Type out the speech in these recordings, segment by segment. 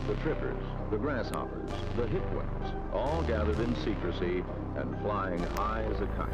the trippers, the grasshoppers, the hit ones, all gathered in secrecy and flying high as a kite.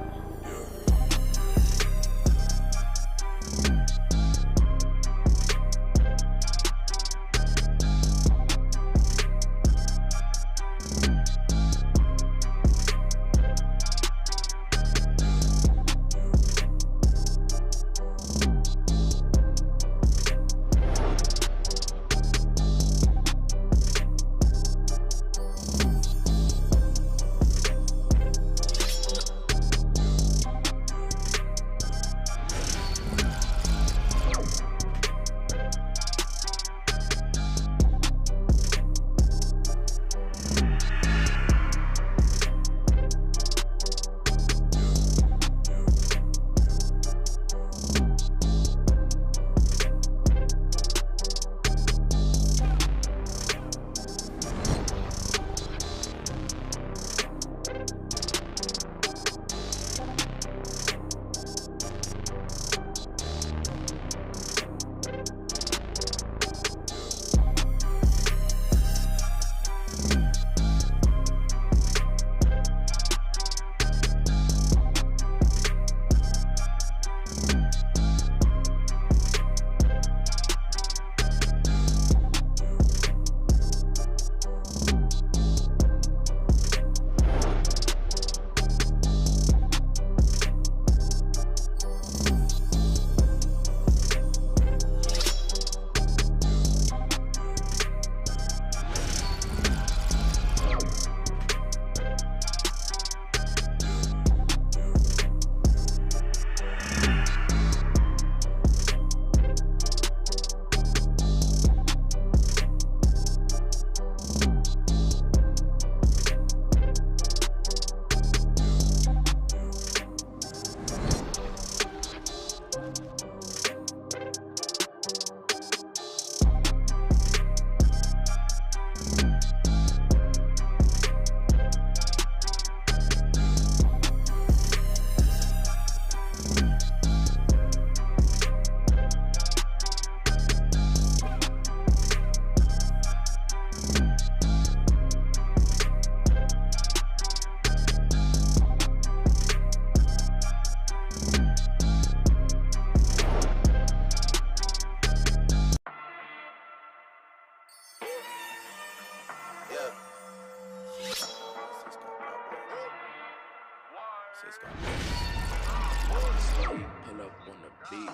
Pull up on the beat,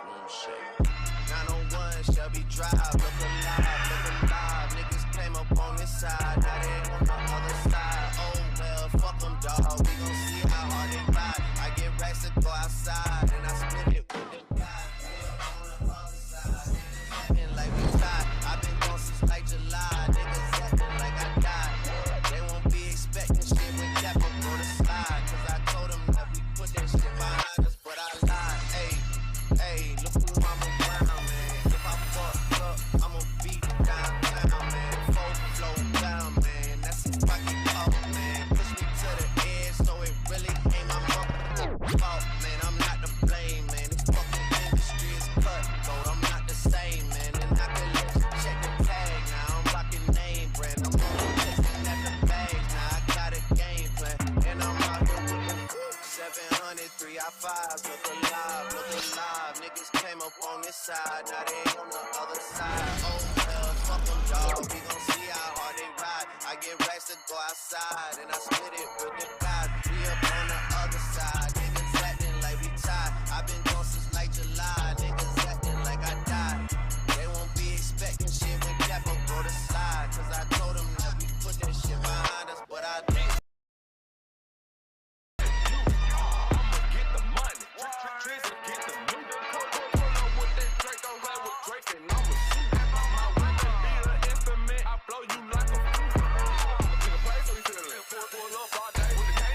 room shake. 901 Shelby Drive, look alive, niggas came up on this side, now they on the other side. Oh well, fuck them, dawg, we gon' see how hard they ride. I get racks to go outside, and I split it with the guys. On the other side, acting like we tied. I've been gone since like July, niggas acting like I died. They won't be expecting shit when Cap up on the slide, cause I told them that we put that shit behind us, but I lied. Hey, look who I'm around, man. If I fuck up, I'ma beat down, man. Full flow down, man. That's if I get caught, man. Push me to the edge, so it really ain't my fault, man. I'm not to blame, man. This fucking industry is cutthroat. I'm not the same, man. And I can let you check the tag. Now I'm rocking name brand. I'm only chasing at the bags. Now I got a game plan, and I'm rocking with the 700, 3i5s. Look alive. Niggas came up on this side, now they on the other side. Oh well, fuck them, dawg. We gon' see how hard they ride. I get racks to go outside, and I split it with the guys. We up on the other side. Niggas acting like we tied. I've been gone since like July. Niggas acting like I died. They won't be expecting shit when Cap up go to slide. Cause I told them that we put that shit behind us, but I did. Blow you like a fool. To the place, so we to the left. Pull up all day with the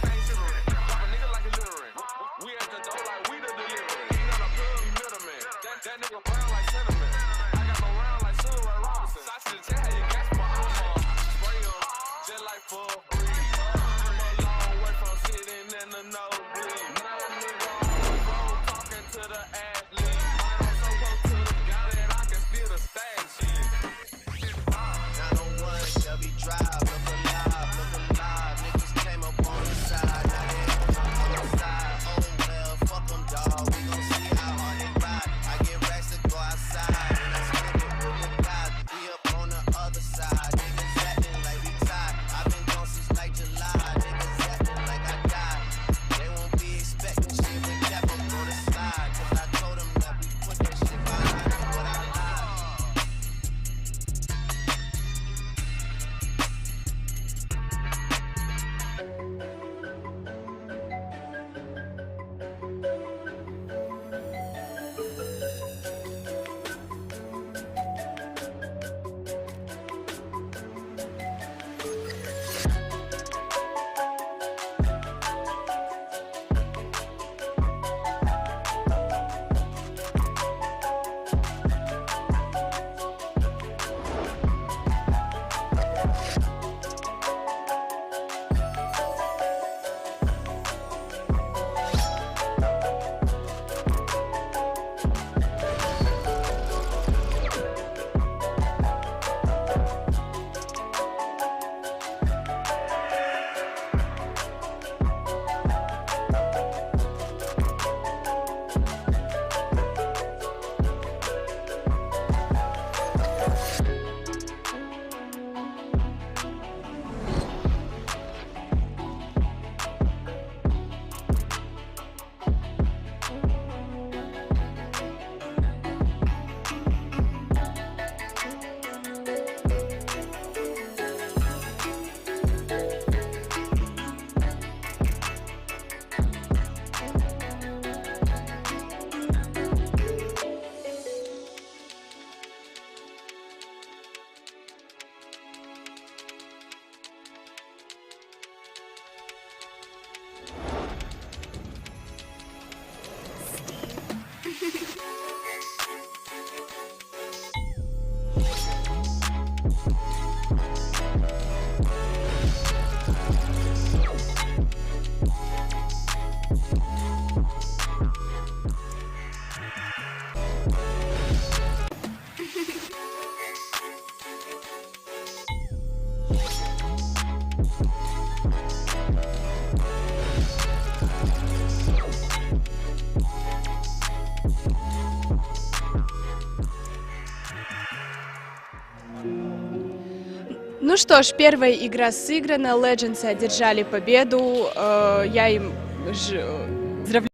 Ну что ж, первая игра сыграна, Legends одержали победу, я им поздравляю.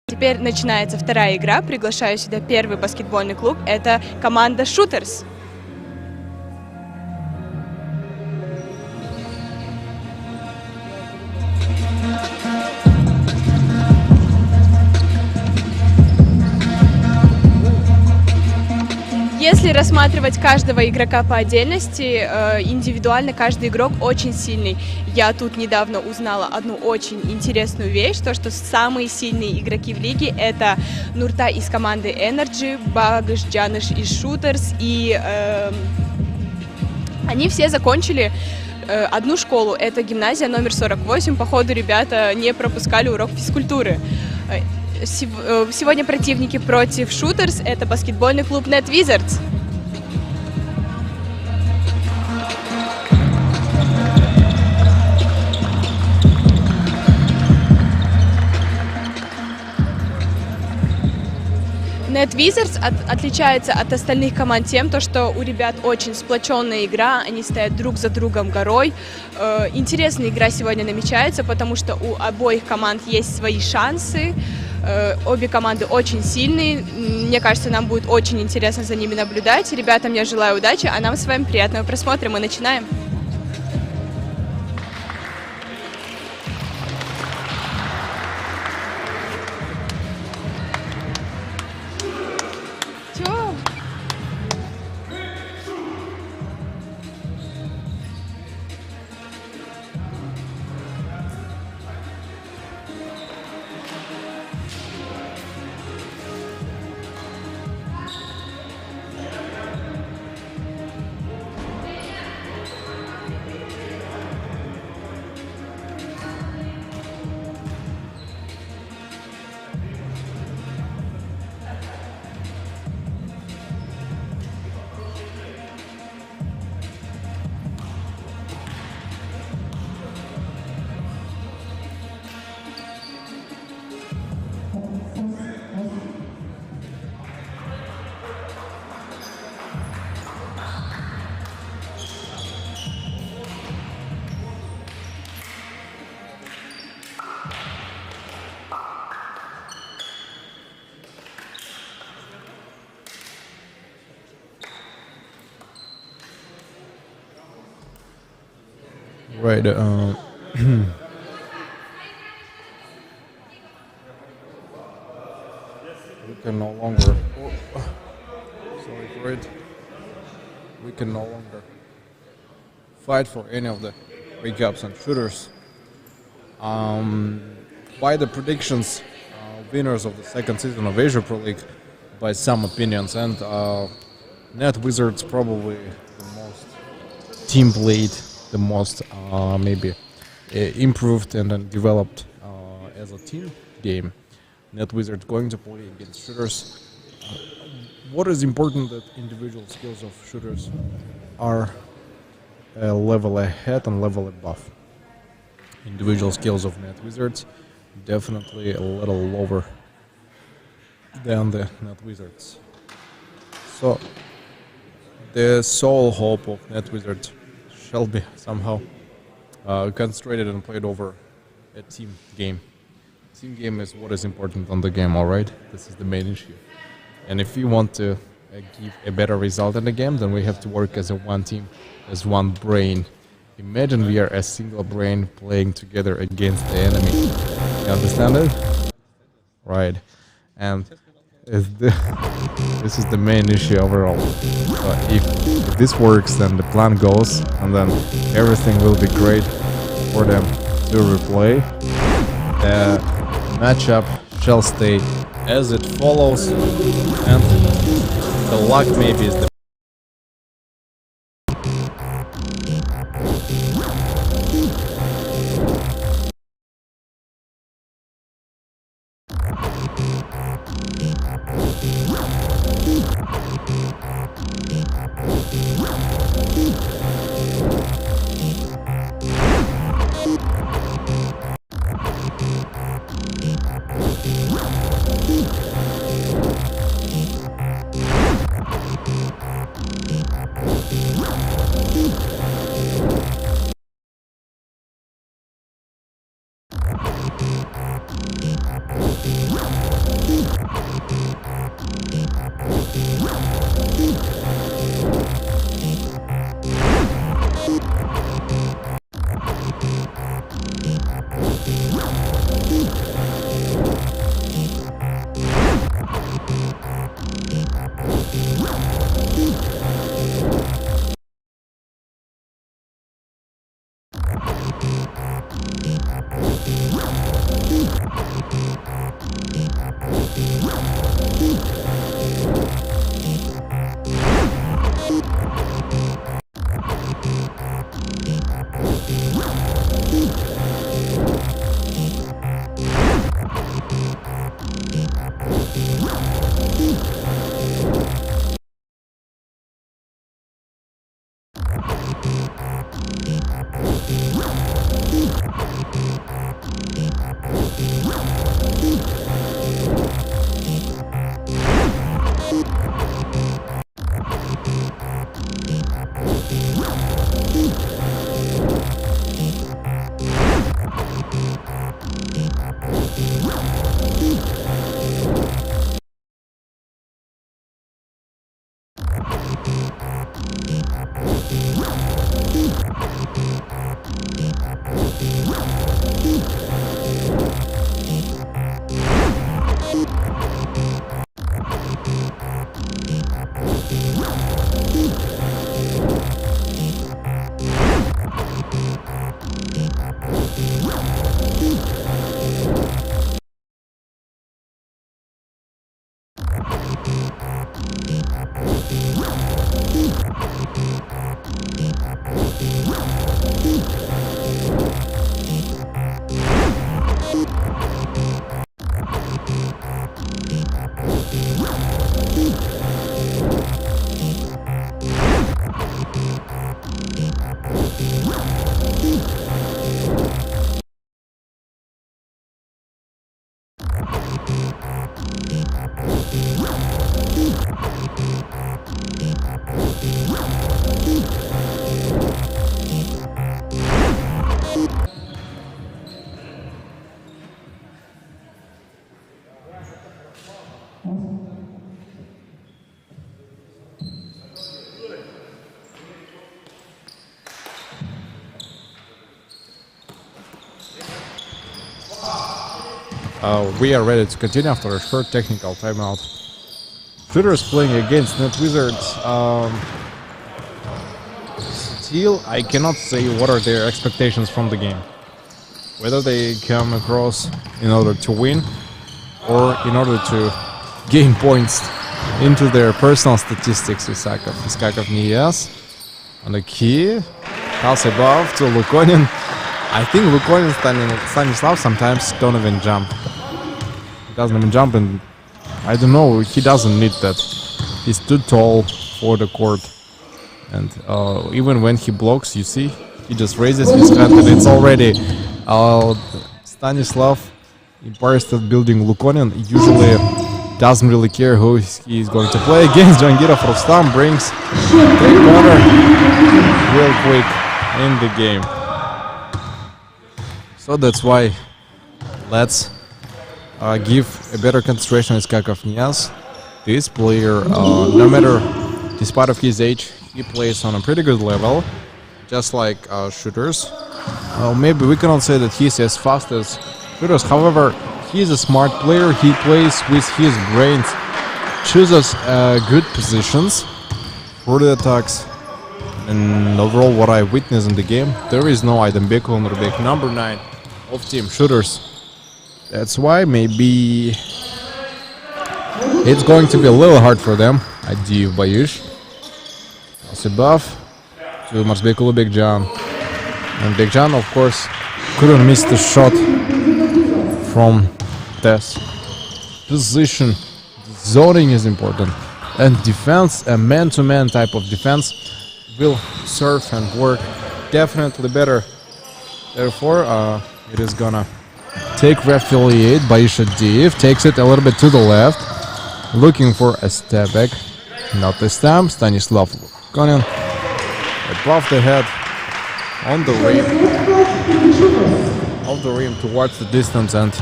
Теперь начинается вторая игра, приглашаю сюда первый баскетбольный клуб, это команда Shooters. Если рассматривать каждого игрока по отдельности, индивидуально каждый игрок очень сильный. Я тут недавно узнала одну очень интересную вещь, то что самые сильные игроки в лиге это Нурта из команды Energy, Багыш, Джаныш из Shooters, и они все закончили одну школу, это гимназия номер 48, походу ребята не пропускали урок физкультуры. Сегодня противники против Shooters, это баскетбольный клуб Net Wizards. Net Wizards отличается от остальных команд тем, что у ребят очень сплоченная игра, они стоят друг за другом горой. Интересная игра сегодня намечается, потому что у обоих команд есть свои шансы. Обе команды очень сильные, мне кажется, нам будет очень интересно за ними наблюдать. Ребятам я желаю удачи, а нам с вами приятного просмотра, мы начинаем. Чё? Right. We can no longer. Sorry for it. We can no longer fight for any of the recaps and shooters. By the predictions, winners of the second season of Asia Pro League, by some opinions, and Net Wizards probably the most team played, the most maybe improved and then developed as a team game. Net Wizards going to play against shooters. What is important that individual skills of shooters are a level ahead and level above. Individual skills of Net Wizards definitely a little lower than the Net Wizards. So the sole hope of Net Wizards shall be somehow concentrated and played over a team game. Team game is what is important on the game, alright? This is the main issue. And if we want to give a better result in the game, then we have to work as a one team, as one brain. Imagine we are a single brain playing together against the enemy. You understand it? Right. And this is the main issue overall. If this works, then the plan goes, and then everything will be great for them to replay. The matchup shall stay as it follows, and the luck maybe is the We are ready to continue after a short technical timeout. Shooters playing against Net Wizards. Still, I cannot say what are their expectations from the game. Whether they come across in order to win or in order to gain points into their personal statistics. Iskakov Niyas on the key. Pass above to Lukonin. I think Lukonin and Stanislav sometimes don't even jump. He doesn't even jump, and I don't know, he doesn't need that. He's too tall for the court. And even when he blocks, you see, he just raises his hand and it's already Stanislav in Paristat building Lukonin usually doesn't really care who he's going to play against. Jangirov Rustam brings 3-quarter real quick in the game. So that's why let's give a better concentration to Iskakov Niyas. This player, no matter, despite of his age, he plays on a pretty good level, just like shooters. Maybe we cannot say that he's as fast as shooters, however, he's a smart player, he plays with his brains, chooses good positions for the attacks. And overall, what I witnessed in the game, there is no Aydembek Nurbek, number 9 of team shooters. That's why maybe it's going to be a little hard for them. Adiyev Bayush. Pass above to Marsbek Bekjan. And Bekjan, of course, couldn't miss the shot from this position. Zoning is important. And defense, a man-to-man type of defense, will serve and work definitely better. Therefore, it is gonna take reaffiliate. Baisha Div takes it a little bit to the left, looking for a step back. Not this time. Stanislav Lukonin above the head, on the rim, off the rim towards the distance, and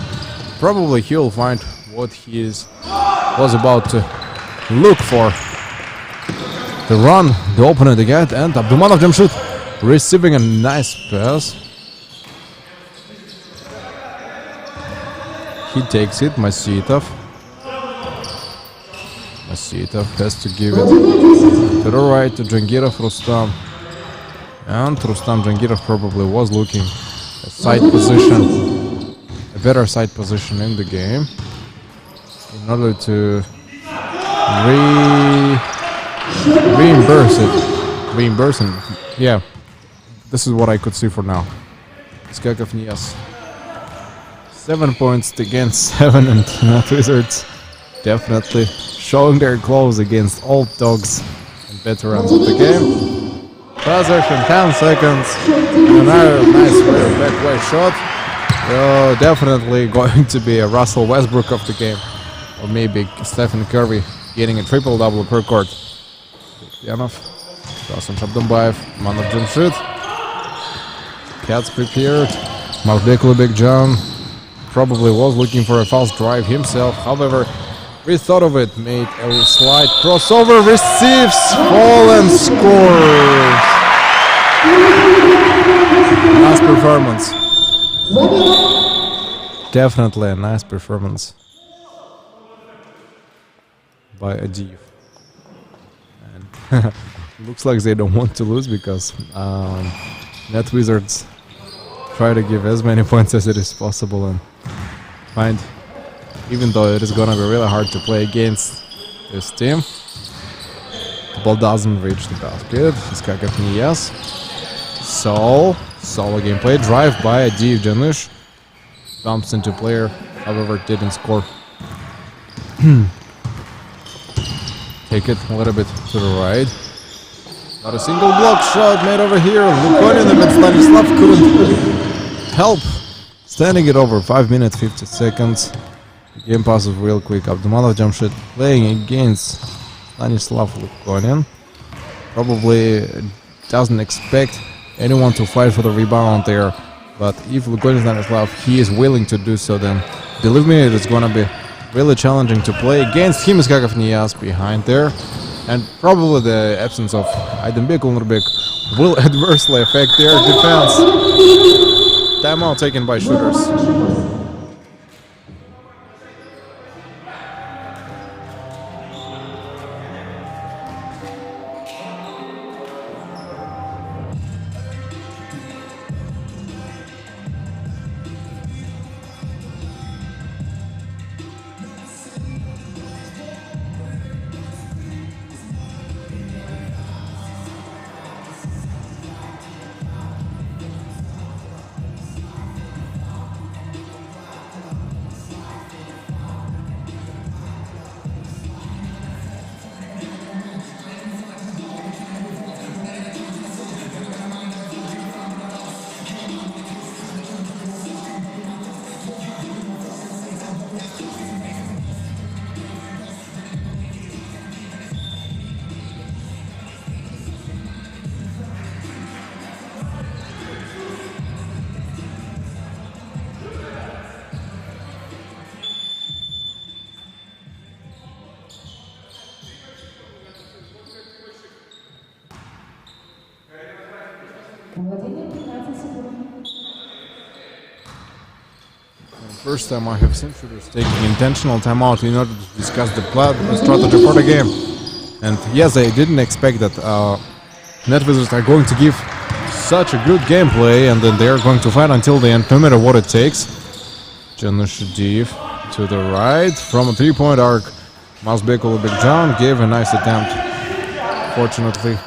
probably he'll find what he was about to look for. The run, the opponent again, and Abdumanov Jamshid receiving a nice pass. He takes it, Masitov. Masitov has to give it to the right to Jangirov Rustam. And Rustam Jangirov probably was looking a side position, a better side position in the game, in order to reimburse it. Yeah, this is what I could see for now. Iskakov Niyas. 7 points against 7, and Net Wizards definitely showing their claws against old dogs and veterans of the game. Possession, 10 seconds, and another nice backway shot. Definitely going to be a Russell Westbrook of the game, or maybe Stephen Curry getting a triple-double per court. Yanov, Rasim Shabdumbayev, Manov Jamshid. Cats prepared. Marsbek Bekjan probably was looking for a fast drive himself. However, rethought of it, made a slide crossover, receives, fall and scores. Nice performance. Definitely a nice performance by Adiv. And looks like they don't want to lose because Net Wizards try to give as many points as it is possible and find, even though it is gonna be really hard to play against this team. The ball doesn't reach the basket. Skakov Niyas. Solo gameplay. Drive by Adiv Janush. Bumps into player, however didn't score. Take it a little bit to the right. Not a single block shot made over here. Lukonin and Stanislav couldn't help. Standing it over 5 minutes 50 seconds. The game passes real quick. Abdumanov Jamshid playing against Stanislav Lukonin. Probably doesn't expect anyone to fight for the rebound there. But if Lukonin Stanislav, he is willing to do so, then believe me, it is gonna be really challenging to play against him. Skakov Niyas behind there. And probably the absence of Aydınbek Ulnurbek will adversely affect their defense. Timeout taken by shooters. First time I have seen shooters taking intentional timeout in order to discuss the strategy for the game. And yes, I didn't expect that Net Wizards are going to give such a good gameplay and then they are going to fight until the end, no matter what it takes. Janush Div to the right from a 3-point arc. Mazbek Ulubekjan gave a nice attempt. Fortunately,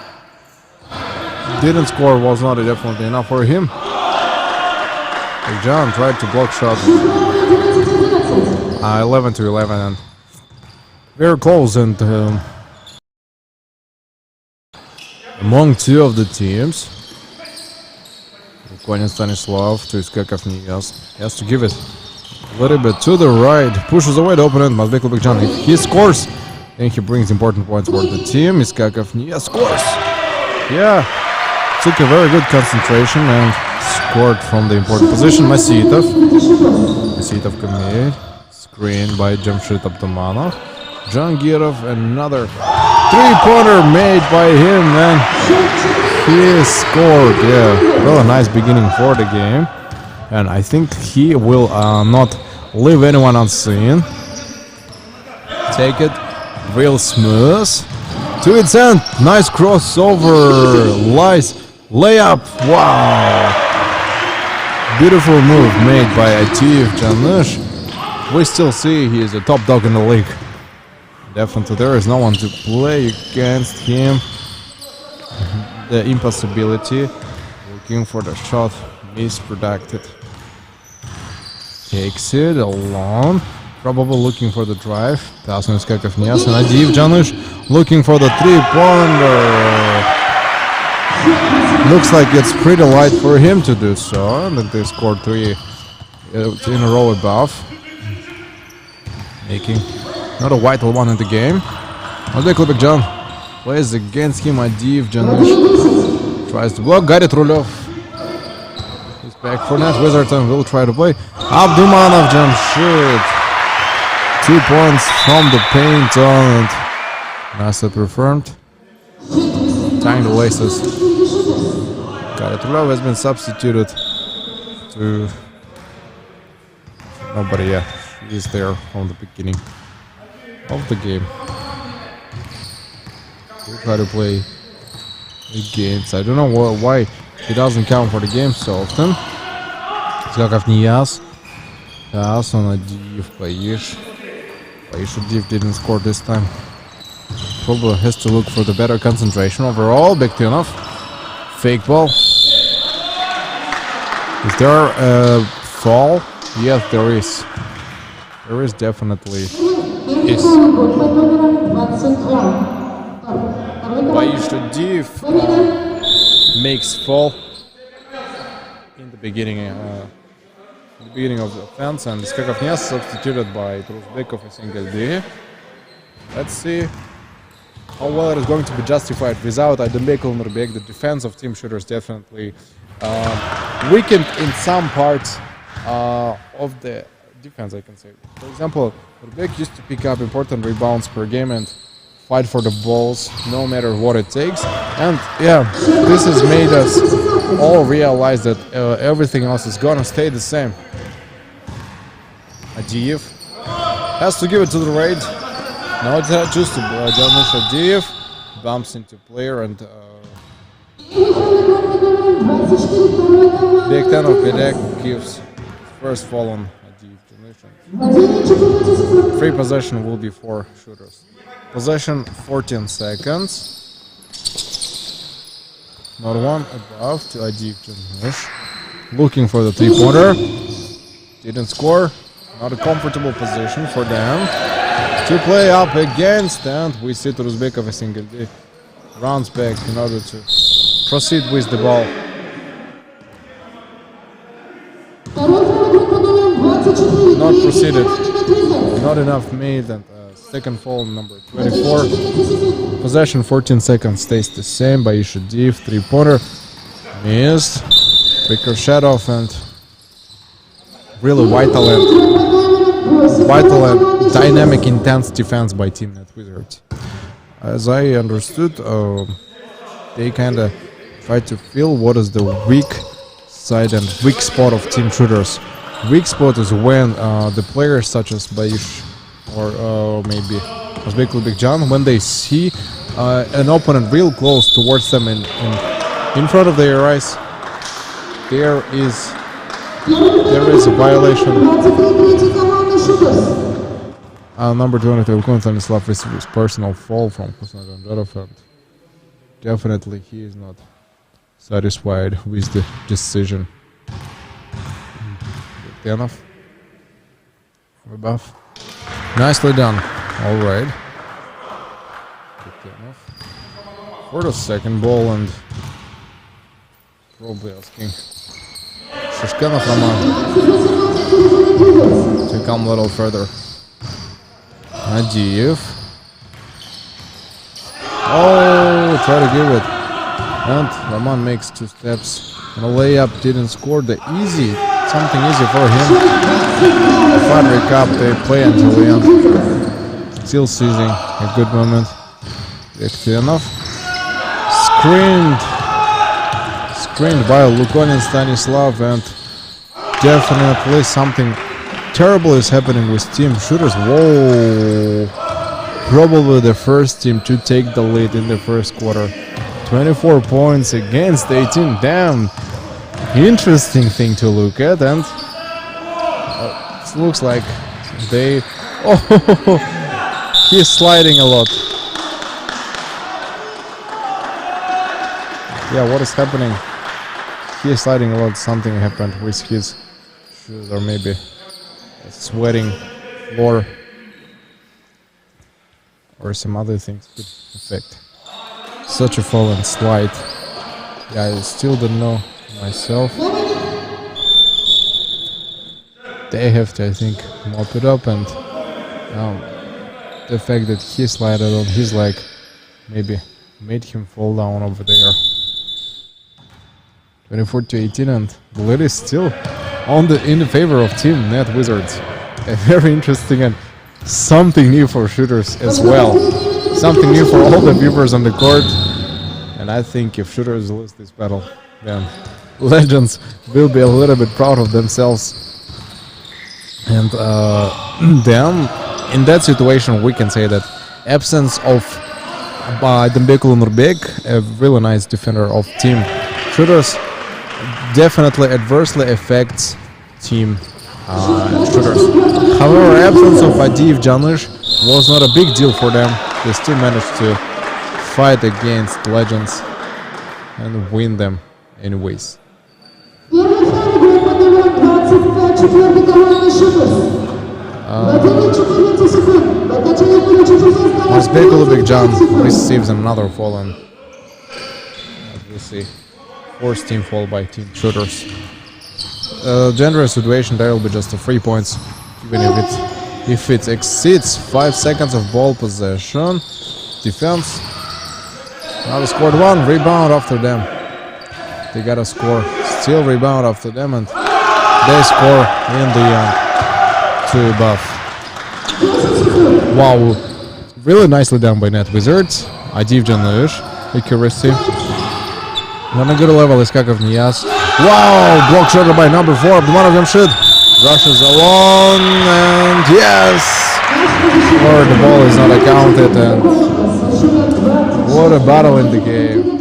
didn't score, was not definitely enough for him. John tried to block shot. 11-11 and very close, and among two of the teams, Lukonin Stanislav to Skakov Niyas has to give it a little bit to the right, pushes away the opponent. Mazbek Ulubekjan, if he scores, then he brings important points for the team. Skakov Niyas scores. Yeah, took a very good concentration and scored from the important position. Masitov commit. Screen by Jamshid Abdumanov. Jangirov, another 3-pointer made by him, and he scored. Yeah, really nice beginning for the game. And I think he will not leave anyone unseen. Take it real smooth. To its end. Nice crossover. Nice layup. Wow. Beautiful move made by Adiv Janush. We still see he is a top dog in the league. Definitely there is no one to play against him. The impossibility. Looking for the shot. Misproducted. Takes it alone. Probably looking for the drive. Tasman Skakov Niyas and Adiv Janush looking for the 3-pointer. Looks like it's pretty light for him to do so, and then they scored 3 in a row above, making not a vital one in the game. Mazbek Ulubekjan plays against him. Adiv Janush tries to block. Got it, Rulov. He's back for Net Wizards and will try to play. Abdumanov Jamshid 2 points from the paint and nice set confirmed. Tying the laces. Karatrulov has been substituted to nobody yet. He is there from the beginning of the game. We try to play the games. I don't know why he doesn't come for the games so often. Скаков не яс. Яс, он Адиев, Payish. Payish Adiev didn't score this time. Probably has to look for the better concentration overall. Bektinov. Fake ball. Is there a fall? Yes, there is. There is definitely. Is. Payish Adiev makes fall in the beginning of the offense, and Skakov Nias substituted by Truzbekov and Single. Let's see how well it is going to be justified without Adembek Nurbek. The defense of team shooters definitely weakened in some parts of the defense, I can say. For example, Nurbek used to pick up important rebounds per game and fight for the balls no matter what it takes. And yeah, this has made us all realize that everything else is gonna stay the same. Adiev has to give it to the raid. Now it's just to Danish Adiev. Bumps into player and Bektanov Bedek gives first fall on Adiev. Free possession will be for shooters. Possession 14 seconds. Not one above to Adiev. Looking for the 3-pointer. Didn't score. Not a comfortable position for them to play up against, and we see Truzbekov a single D rounds back in order to proceed with the ball. Not proceeded. Not enough made, and second fall number 24. Possession 14 seconds stays the same by Ishudiv. 3-pointer missed. Ricochetov and really vital and dynamic, intense defense by Team Net Wizards. As I understood, they kind of try to feel what is the weak side and weak spot of team shooters. Weak spot is when the players such as Bayish or maybe Uzbek when they see an opponent real close towards them in front of their eyes, there is a violation. Number 22, Stanislav receives personal fall from Kuznetsov, and definitely he is not satisfied with the decision. Enough. Above. Nicely done. All right. For the second ball, and probably asking Shishkanov Roman to come a little further. Adiev. Oh, try to give it. And Roman makes 2 steps. And a layup didn't score the something easy for him. Fun recap, they play until the end. Still seizing a good moment. Bektinov. Screened by Lukonin Stanislav, and definitely something terrible is happening with team shooters. Whoa! Probably the first team to take the lead in the first quarter. 24 points against 18. Damn! Interesting thing to look at, and it looks like they... Oh! He's sliding a lot. Yeah, what is happening? He is sliding a lot. Something happened with his shoes, or maybe a sweating floor, or some other things could affect such a fall and slide. Yeah, I still don't know myself. They have to, I think, mop it up, and the fact that he slid on his leg maybe made him fall down over there. 24-18, and the lead is still in the favor of Team Net Wizards. A very interesting and something new for shooters as well. Something new for all the viewers on the court. And I think if shooters lose this battle, then legends will be a little bit proud of themselves. And then in that situation we can say that absence of Dembekulu Nurbek, a really nice defender of team shooters, definitely adversely affects team shooters. However, absence of Adiv Janish was not a big deal for them. They still managed to fight against legends and win them anyways. Mazbekulu Bigjan receives another fall, and as we see, forced team fall by team shooters. General situation, there will be just 3 points, even if it exceeds 5 seconds of ball possession. Defense. Now they scored one, rebound after them. They got a score, still rebound after them, and they score in the end. To above. Wow, really nicely done by Net Wizards. Adiv Janish, accuracy. On a good level is Kakov Niyaz. Wow, block shot by number 4, one of them should. Rushes alone, and yes! Or the ball is not accounted, and what a battle in the game.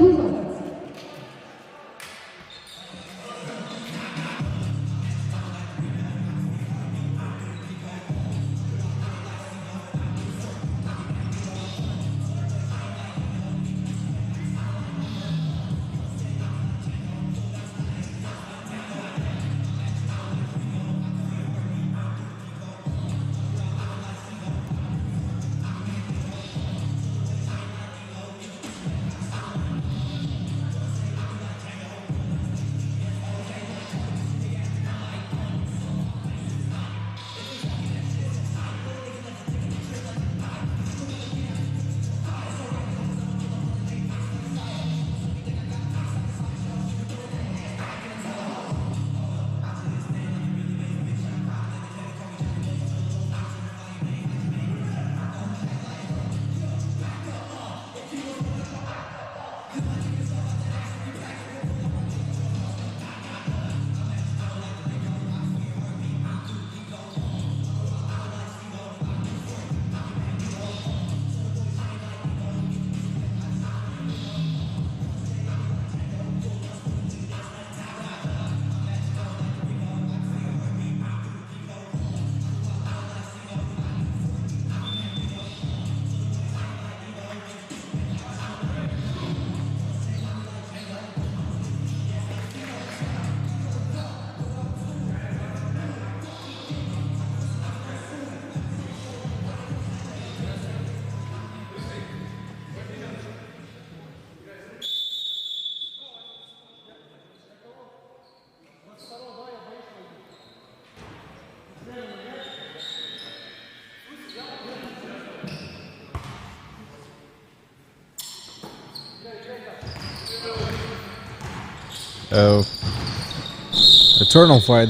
Eternal fight,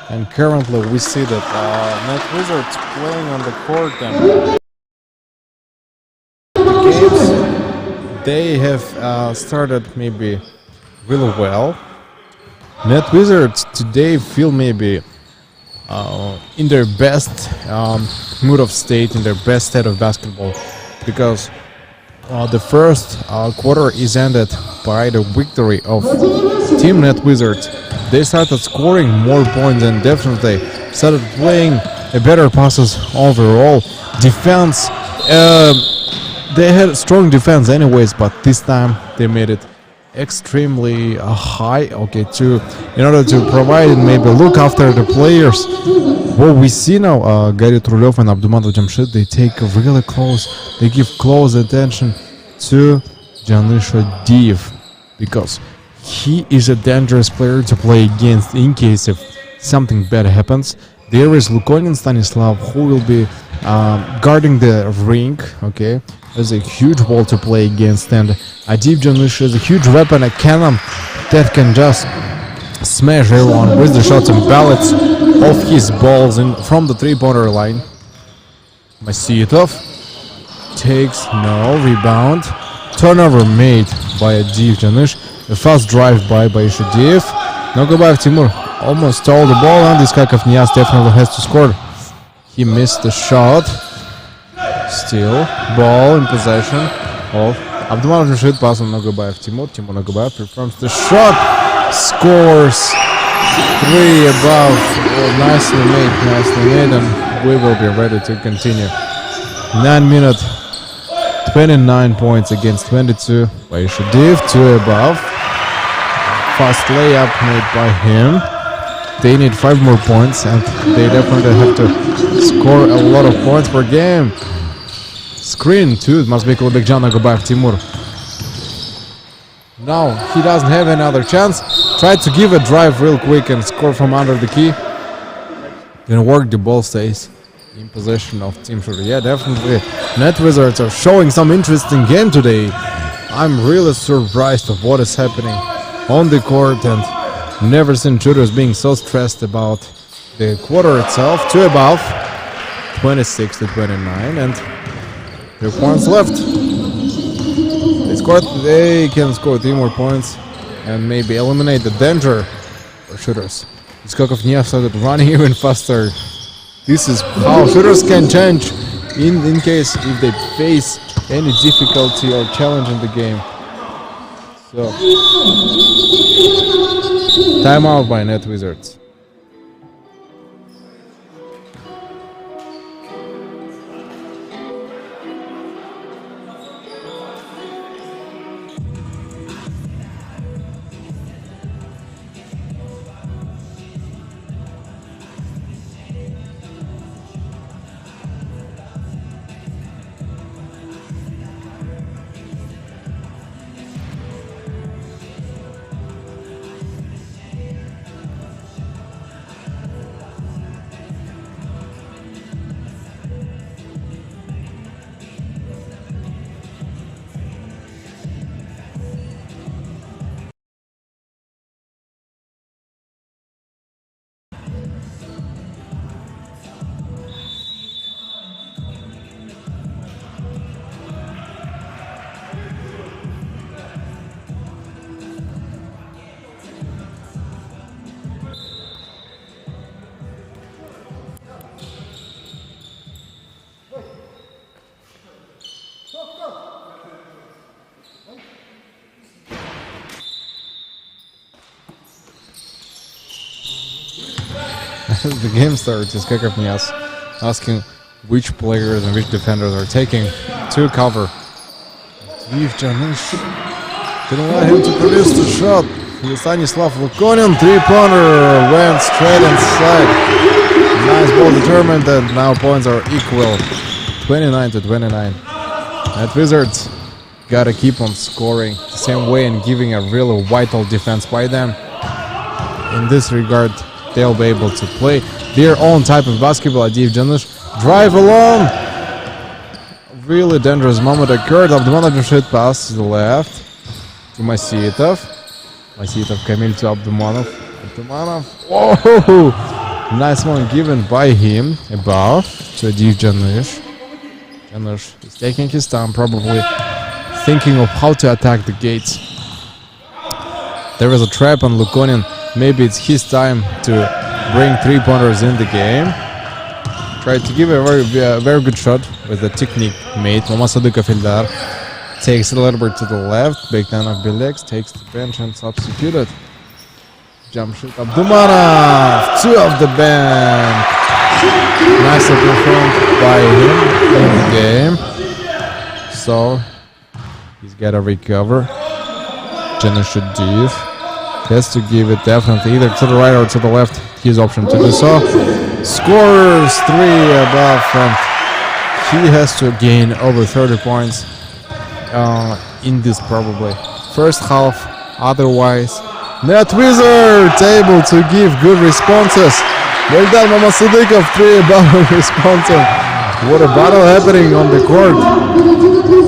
and currently we see that Net Wizards playing on the court, and the games they have started maybe really well. Net Wizards today feel maybe in their best mood of state, in their best state of basketball, because the first quarter is ended by the victory of Team Net Wizards. They started scoring more points and definitely started playing a better passes overall. Defense, they had strong defense anyways, but this time they made it extremely high, okay, in order to provide and maybe look after the players. What we see now, Gary Trulov and Abdulmanov Jamshid, they take really close, they give close attention to Janisha Div, because he is a dangerous player to play against in case if something bad happens. There is Lukonin Stanislav, who will be guarding the ring, okay. There's a huge ball to play against, and Adiv Janish is a huge weapon, a cannon that can just smash everyone with the shots and pallets of his balls from the three-pointer line. Masitov takes no rebound. Turnover made by Adiv Janish. A fast drive by Shadiv. Nogobayev Timur almost stole the ball, and Iskakov Nias definitely has to score. He missed the shot. Still, ball in possession of Abdumanov. Should pass on Nogobayev Timur. Timur Nogobayev performs the shot. Scores 3 above. Oh, nicely made, and we will be ready to continue. 9 minutes, 29 points against 22 by Shadiv. 2 above. Fast layup made by him. They need 5 more points, and they definitely have to score a lot of points per game. Screen too. It must be Kolobekjan Nogobayev Timur. Now he doesn't have another chance. Tried to give a drive real quick and score from under the key. Didn't work. The ball stays in possession of Team Shooter. Yeah, definitely. Net Wizards are showing some interesting game today. I'm really surprised of what is happening on the court, and never seen shooters being so stressed about the quarter itself. 2 above, 26 to 29, and 3 points left. They can score 3 more points and maybe eliminate the danger for shooters. Iskakov Nias started running even faster. This is how shooters can change in case if they face any difficulty or challenge in the game. So, timeout by Net Wizards. As the game starts, Iskakov Nias asking which players and which defenders are taking to cover. Adiv Janish didn't let him to produce the shot. Stanislav Lukonin, 3-pointer, went straight inside. Nice ball determined, and now points are equal, 29 to 29. Net Wizards gotta keep on scoring the same way and giving a really vital defense by them. In this regard, they'll be able to play their own type of basketball. Adiv Janish drive alone. Really dangerous moment occurred. Abdumanov should pass to the left to Masitov. Masitov Kamil to Abdumanov. Abdumanov. Whoa! Nice one given by him above to Adiv Janish. Janish is taking his time, probably thinking of how to attack the gates. There is a trap on Lukonin. Maybe it's his time to bring 3-pointers in the game. Tried to give a very good shot with the technique made. Mamasadukov Ildar takes a little bit to the left. Bektanov Bilex takes the bench and substituted. Jump shot Abdumanov, 2 off the bench. Nicely performed by him in the game. So he's got to recover. Janishadiv has to give it definitely either to the right or to the left. His option to do so. Scores 3 above, and he has to gain over 30 points in this probably first half. Otherwise, Net Wizards able to give good responses. Bogdan Mamasadikov 3 above responding. What a battle happening on the court.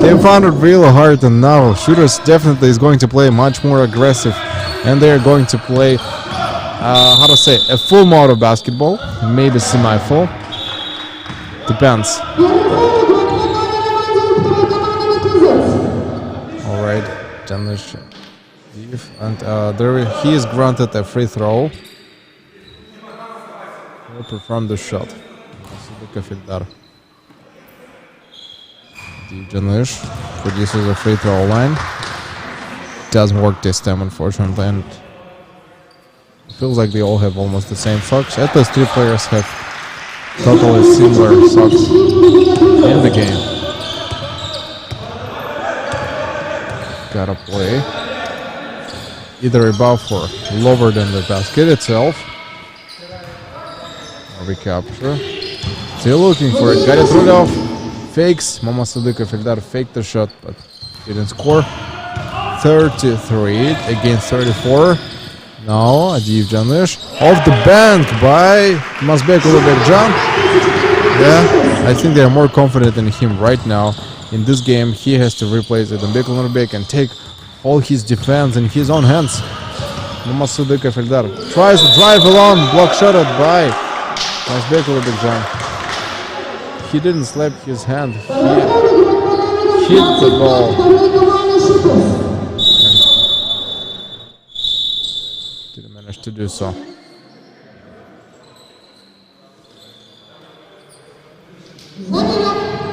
They found it really hard, and now shooters definitely is going to play much more aggressive, and they're going to play a full mode of basketball, maybe semi-full. Depends. Alright, Janish, and there he is granted a free throw. Will perform the shot. Janish produces a free throw line. Doesn't work this time, unfortunately, and it feels like they all have almost the same socks. At least 3 players have totally similar socks in the game. Gotta play either above or lower than the basket itself. Recapture. Still looking for it. Got it through off. Fakes. Mama Sadikov Ildar faked the shot, but didn't score. 33 against 34. Now Adiv Janish off the bank by Mazbek Ulubekjan. Yeah, I think they are more confident in him right now. In this game, he has to replace Adambek Ulubek and take all his defense in his own hands. Mamasudika Feldar tries to drive along, block shotted by Mazbek Ulubekjan. He didn't slap his hand, he hit the ball. Didn't manage to do so.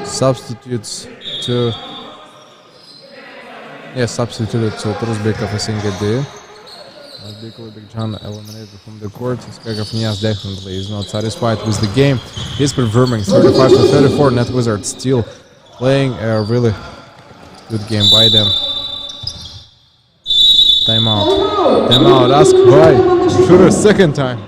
Substitutes to substituted to Truzbekov and Singedi. Ulubekjan eliminated from the court. Skagov Nias definitely is not satisfied with the game. He's confirming 35 to 34. Net Wizards still playing a really good game by them. Timeout. Timeout. Ask by Shooter second time.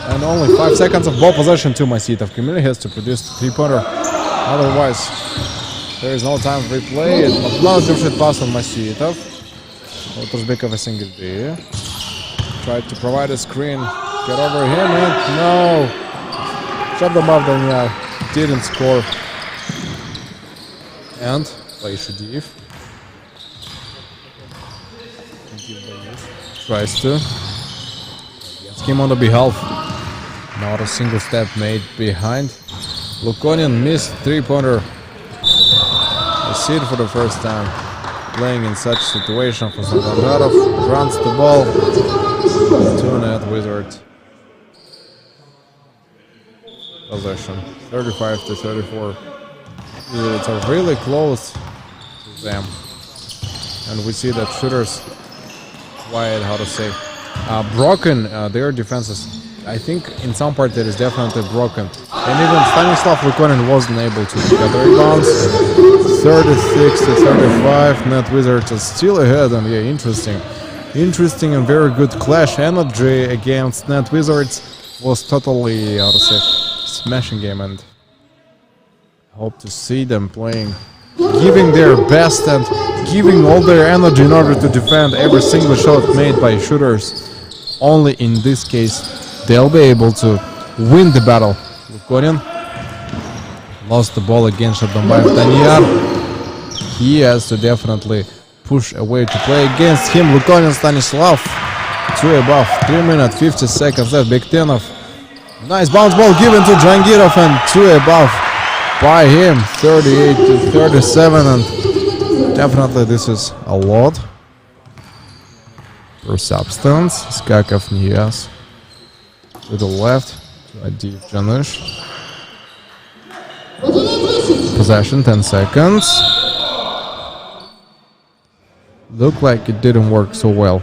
And only 5 seconds of ball possession to Masitov. Kamil has to produce the 3-pointer. Otherwise, there is no time for replay. Now should pass on Masitov. Truzbekov and Singedi tried to provide a screen. Get over him and no. Shabdamov Daniel didn't score. And play Shadiv. Tries to. Him on the behalf. Not a single step made behind. Lukonin missed 3-pointer. A seed for the first time. Playing in such situation for Sandandarov. Runs the ball to Net Wizards. Possession 35 to 34. It's a really close to them. And we see that shooters quite, how to say, broken. Their defenses, I think in some part that is definitely broken. And even Stanislav Lukonin wasn't able to get the rebounds. 36 to 35. Net Wizards is still ahead, and yeah, interesting and very good clash. Energy against Net Wizards was totally, how to say, smashing game, and hope to see them playing, giving their best and giving all their energy in order to defend every single shot made by shooters. Only in this case they'll be able to win the battle. Lukonin lost the ball against Shabdambayev Daniel. He has to definitely push away to play against him. Lukonin Stanislav two above. 3 minutes 50 seconds left. Bektenov. Nice bounce ball given to Jangirov and two above by him. 38 to 37, and definitely this is a lot for substance. Skakov Nias to the left to Adiv Janush. Possession 10 seconds. Looked like it didn't work so well.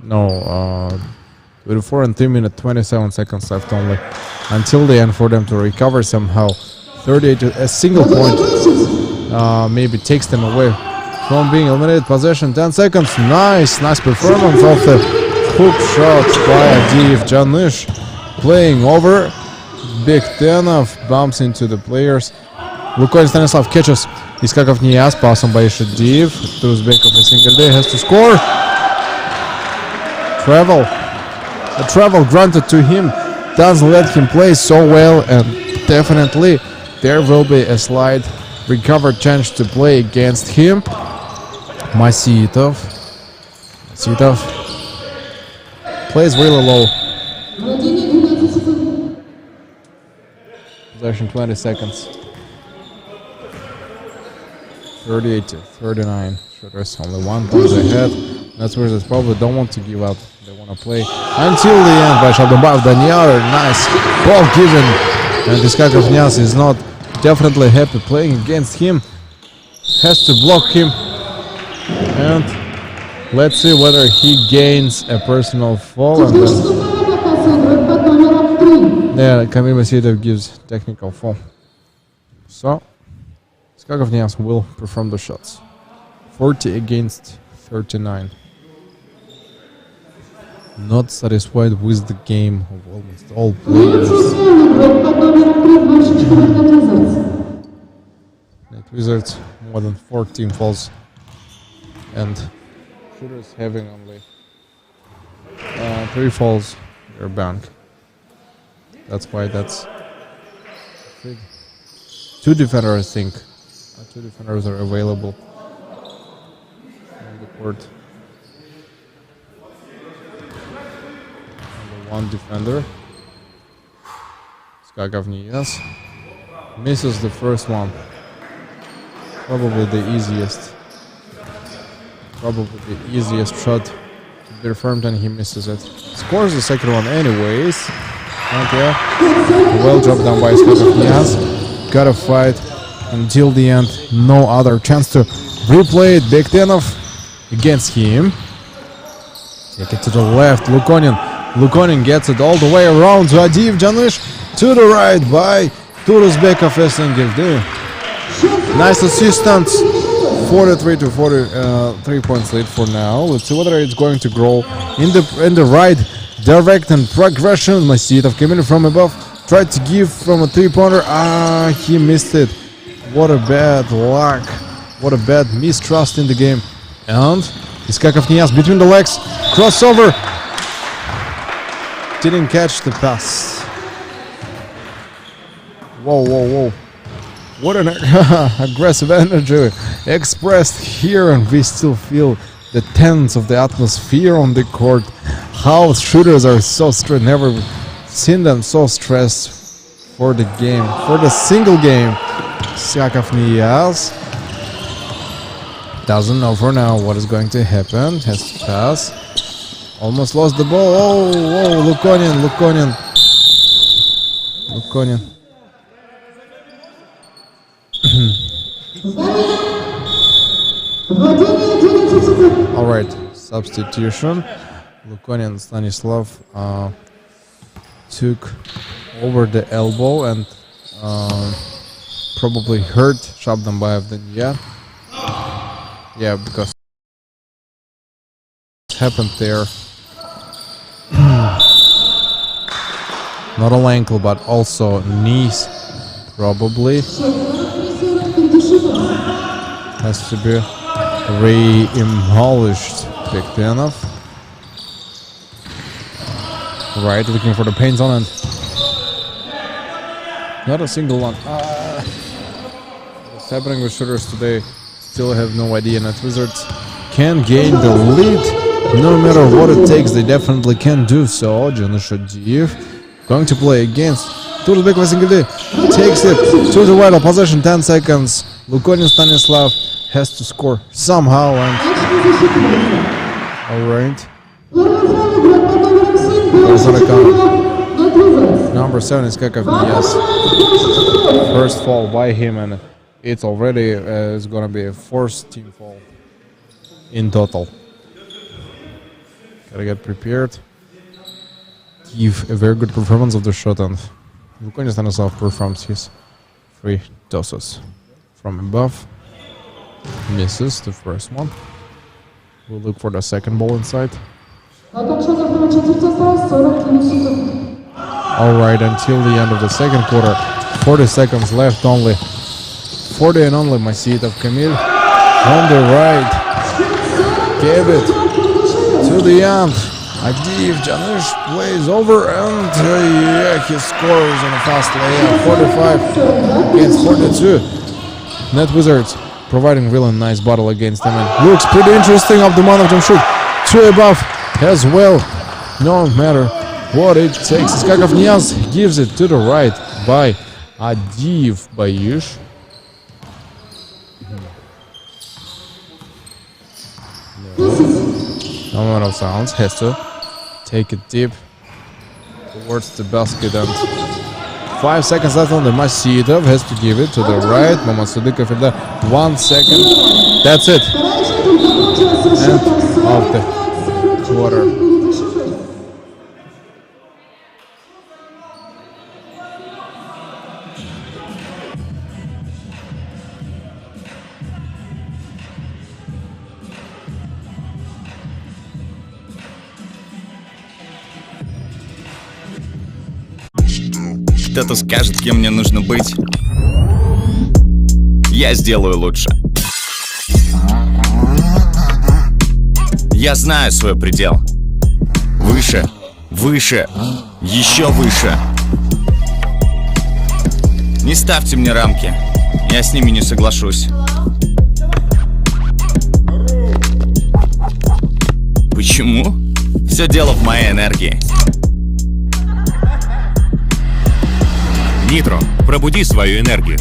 No, 24 and 3 minutes 27 seconds left only until the end for them to recover somehow. 38, a single point maybe takes them away from being eliminated. Possession 10 seconds. Nice performance of the hook shot by Adiv Janush. Playing over. Bektenov bumps into the players. Lukonin Stanislav catches. Iskakov Nias, pass on by Shadiv. Tuzbekov a single day has to score. A travel granted to him doesn't let him play so well, and definitely there will be a slight recovered chance to play against him. Masitov plays really low. Possession 20 seconds. 38 to 39. Shooters only 1 point ahead. That's where they probably don't want to give up. They want to play until the end by Shabdambav Daniar. Nice ball given. And Iskakov Nias is not definitely happy playing against him. Has to block him. And let's see whether he gains a personal foul. And then, Kamil Masitov gives technical foul. So Iskakov Nias will perform the shots. 40 against 39. Not satisfied with the game of almost all players. Net Wizards more than 14 fouls, and shooters having only 3 fouls in their bank. That's why that's 2 defenders, I think. 2 defenders are available on the court. One defender. Skakov Nias misses the first one. Probably the easiest shot to be performed, and he misses it. Scores the second one anyways. Okay. Well job done by Skakov Nias. Gotta fight until the end. No other chance to replay it. Bektenov against him. Take it to the left. Lukonin gets it all the way around to Adiv Janush. To the right by Turuzbekov SNGD. Nice assistance. 43 to 43 points lead for now. Let's see whether it's going to grow in the right direct and progression. Masitov came in from above. Tried to give from a 3-pointer. He missed it. What a bad luck. What a bad mistrust in the game. And Iskakov Nias between the legs. Crossover. Didn't catch the pass. Whoa. What an aggressive energy expressed here, and we still feel the tense of the atmosphere on the court. How shooters are so stressed. Never seen them so stressed for the game, for the single game. Iskakov Nias doesn't know for now what is going to happen. Has to pass. Almost lost the ball. Oh, Lukonin. All right, substitution. Lukonin Stanislav took over the elbow and probably hurt Shabdambayev. Then yeah, because happened there. Not only ankle but also knees, probably. Has to be re-demolished. Bektenov. Right, looking for the paint zone, and not a single one. A What's happening with shooters today? Still have no idea. Net Wizards can gain the lead. No matter what it takes, they definitely can do so. Janushodiev going to play against Turbek Vasingildi. Takes it to the vital position. 10 seconds. Lukonin Stanislav has to score somehow. And all right. Number 7 is Kakov. Yes. First fall by him, and it's already it's gonna be a 4th team fall in total. Gotta get prepared. Give a very good performance of the shot, and Lukonin Stanislav performs his 3 tosses from above. Misses the first one. We'll look for the second ball inside. Alright, until the end of the second quarter, 40 seconds left only. 40 and only Masitov Kamil on the right. Gave it to the end. Adiv Janush plays over, and yeah, he scores on a fast layup. 45 against 42. Net Wizards providing really nice battle against them, and looks pretty interesting up the man of Jamshuk. 2 above as well. No matter what it takes. Skakov Niaz gives it to the right by Adiv Bayush. No amount of sounds. Has to take it deep towards the basket, and 5 seconds left on the Masitov has to give it to the right. Mamasudikov in the 1 second. That's it. End of the quarter. Кто-то скажет, кем мне нужно быть. Я сделаю лучше. Я знаю свой предел. Выше, выше, еще выше. Не ставьте мне рамки. Я с ними не соглашусь. Почему? Все дело в моей энергии. Нитро, пробуди свою энергию.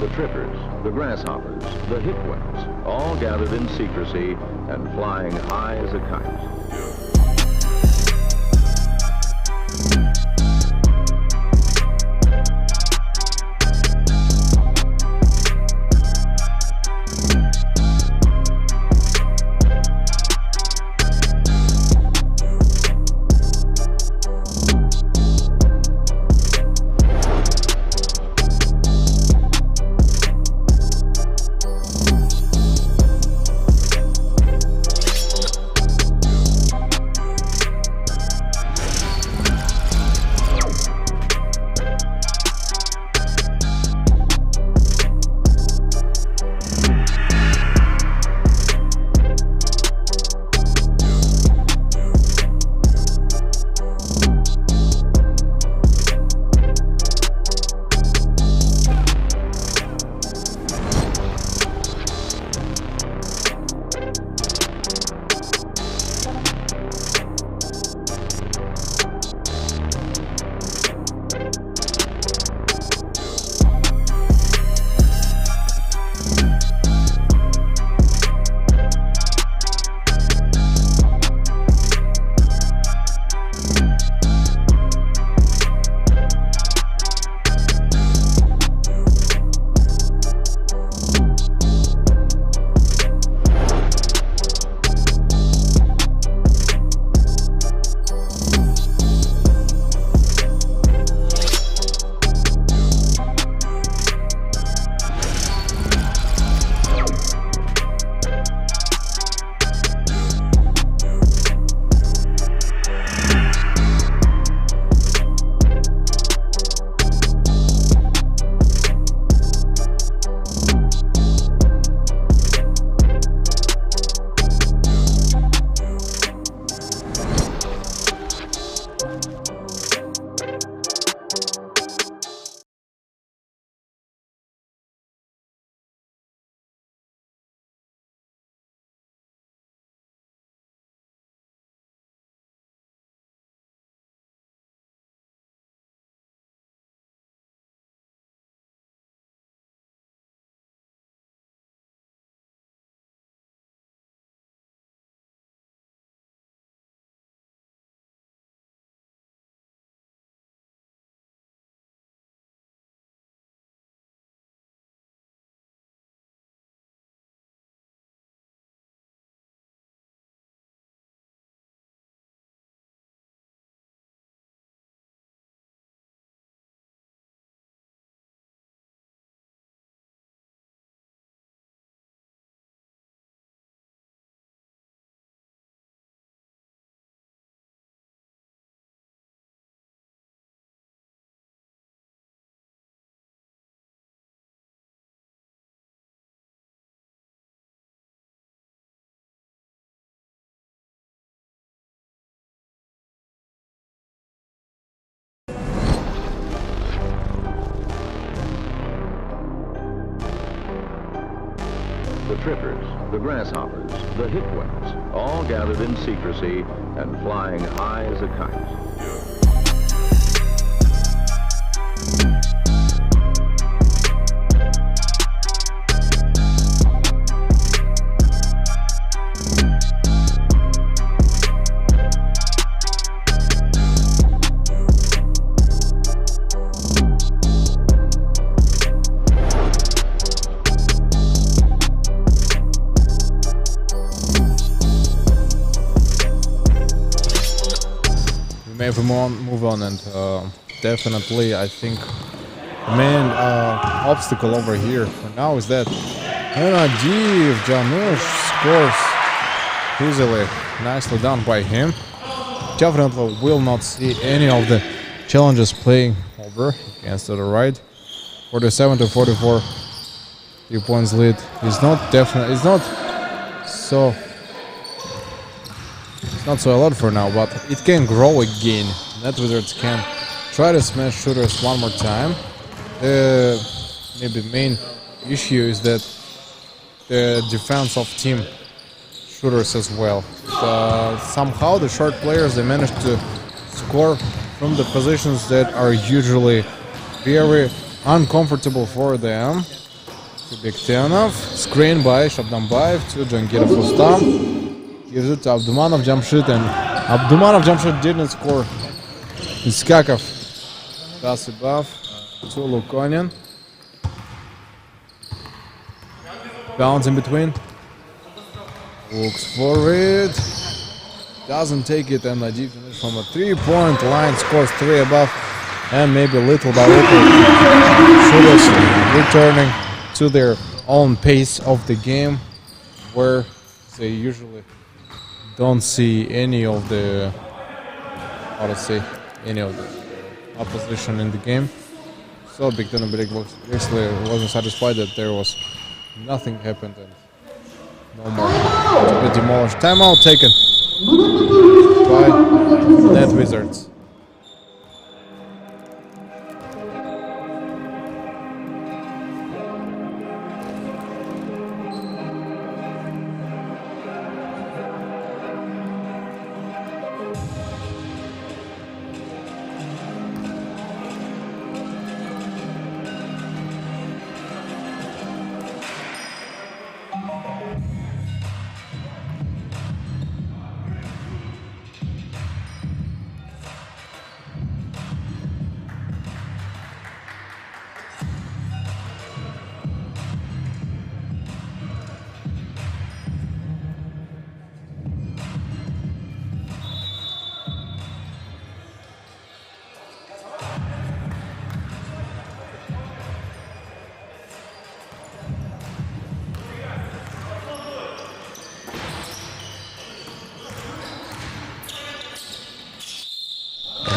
The trippers, the grasshoppers, the hickwits, all gathered in secrecy and flying high as a kite. trippers, the grasshoppers, the hipwits, all gathered in secrecy and flying high as a kite. Maybe move on, and definitely I think the main obstacle over here for now is that Div Janusz scores easily, nicely done by him. Definitely will not see any of the challenges playing over against the right. 47 to 44, 3 points lead. It's not so a lot for now, but it can grow again. Net Wizards can try to smash shooters one more time. Maybe main issue is that the defense of team shooters as well. Somehow the short players, they managed to score from the positions that are usually very uncomfortable for them. To Bektenov, screen by Shabdambayev to Jangirov Rustam. Gives it to Abdumanov Jamshid, and Abdumanov Jamshid didn't score. Iskakov pass above to Lukonin. Bounce in between. Looks for it. Doesn't take it, and Nadiv from a 3-point line scores 3 above, and maybe little by little shooters returning to their own pace of the game, where they usually don't see any of the opposition in the game. So Big Ten basically wasn't satisfied that there was nothing happened and no more to be demolished. Timeout taken by Net Wizards.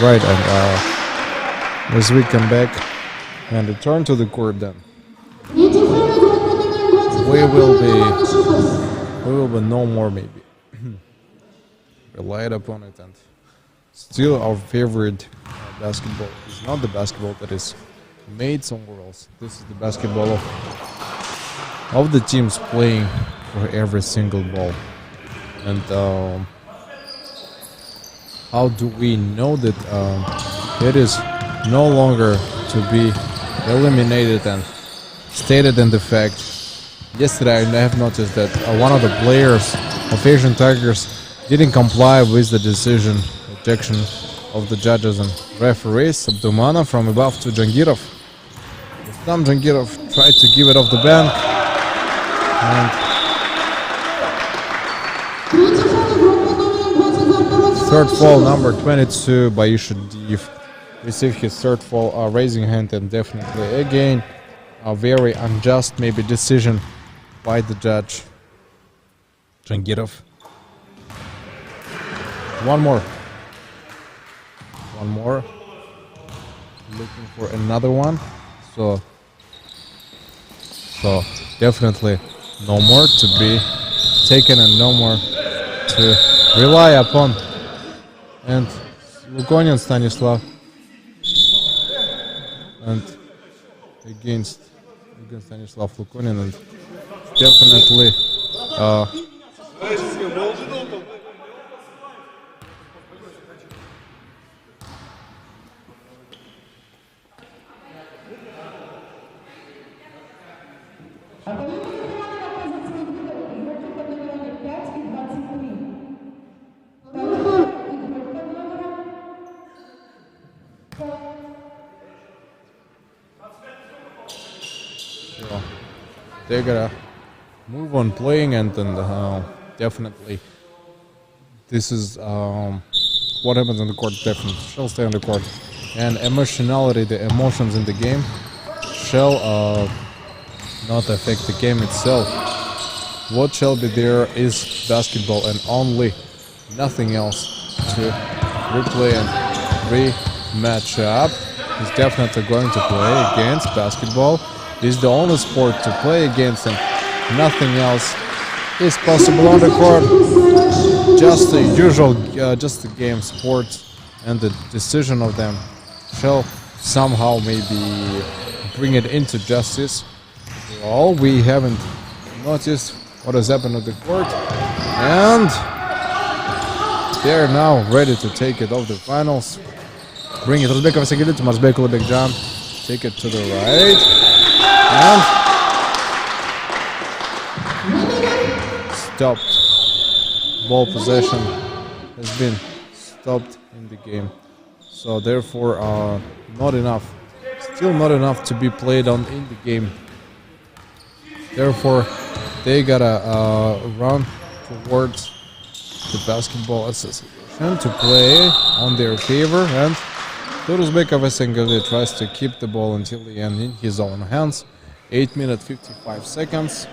Right, and as we come back and return to the court, then we will be no more maybe relied upon it, and still our favorite basketball is not the basketball that is made somewhere else. This is the basketball of the teams playing for every single ball. And how do we know that it is no longer to be eliminated and stated in the fact? Yesterday I have noticed that one of the players of Asian Tigers didn't comply with the decision, objection of the judges and referees. Abdumana from above to Jangirov. Rustam Jangirov tried to give it off the bank, and third foul, number 22, Bayusha Div received his third foul, raising hand, and definitely again a very unjust maybe decision by the judge Jangirov. One more, looking for another one. So definitely no more to be taken and no more to rely upon. And Lukonin Stanislav, and against Stanislav Lukonin, and definitely they gotta move on playing, and then definitely this is what happens on the court. Definitely shall stay on the court, and emotionality, the emotions in the game shall not affect the game itself. What shall be there is basketball and only, nothing else to replay and rematch up. He's definitely going to play against basketball. This is the only sport to play against, and nothing else is possible on the court. Just the usual, just the game, sports, and the decision of them shall somehow maybe bring it into justice. Well, we haven't noticed what has happened on the court, and they're now ready to take it off the finals. Bring it, Rozbekov Segedit, Marsbek Ulebek Jam, take it to the right, and stopped. Ball possession has been stopped in the game, so therefore not enough, still not enough to be played on in the game. Therefore they gotta run towards the basketball association to play on their favor, and Uzbekov tries to keep the ball until the end in his own hands. 8 minutes 55 seconds.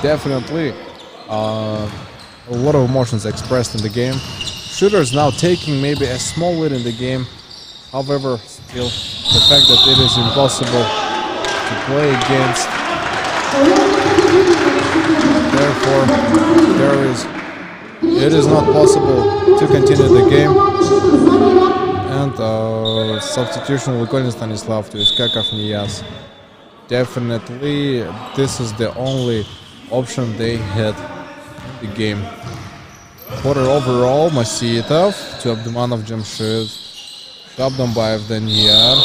Definitely a lot of emotions expressed in the game. Shooters now taking maybe a small lead in the game. However, still the fact that it is impossible to play against. Therefore, it is not possible to continue the game. And substitution Lukonin Stanislav to Iskakov Niyaz. Definitely, this is the only option they had in the game. Quarter overall, Masitov to Abdumanov Jamshid, Shabdambayev Danyar.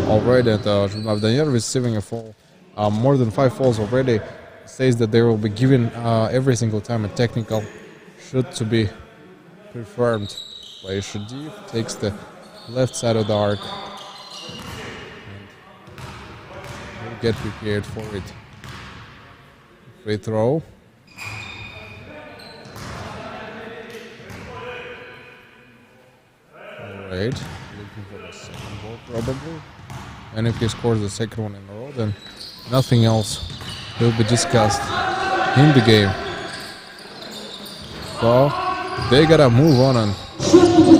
Already, Danyar receiving a fall. More than 5 falls already. Says that they will be given every single time a technical should to be performed. By Следи, takes the left side of the arc and will get prepared for it. Free throw. Alright, looking for the second ball probably. And if he scores the second one in a row, then nothing else will be discussed in the game. So they gotta move on and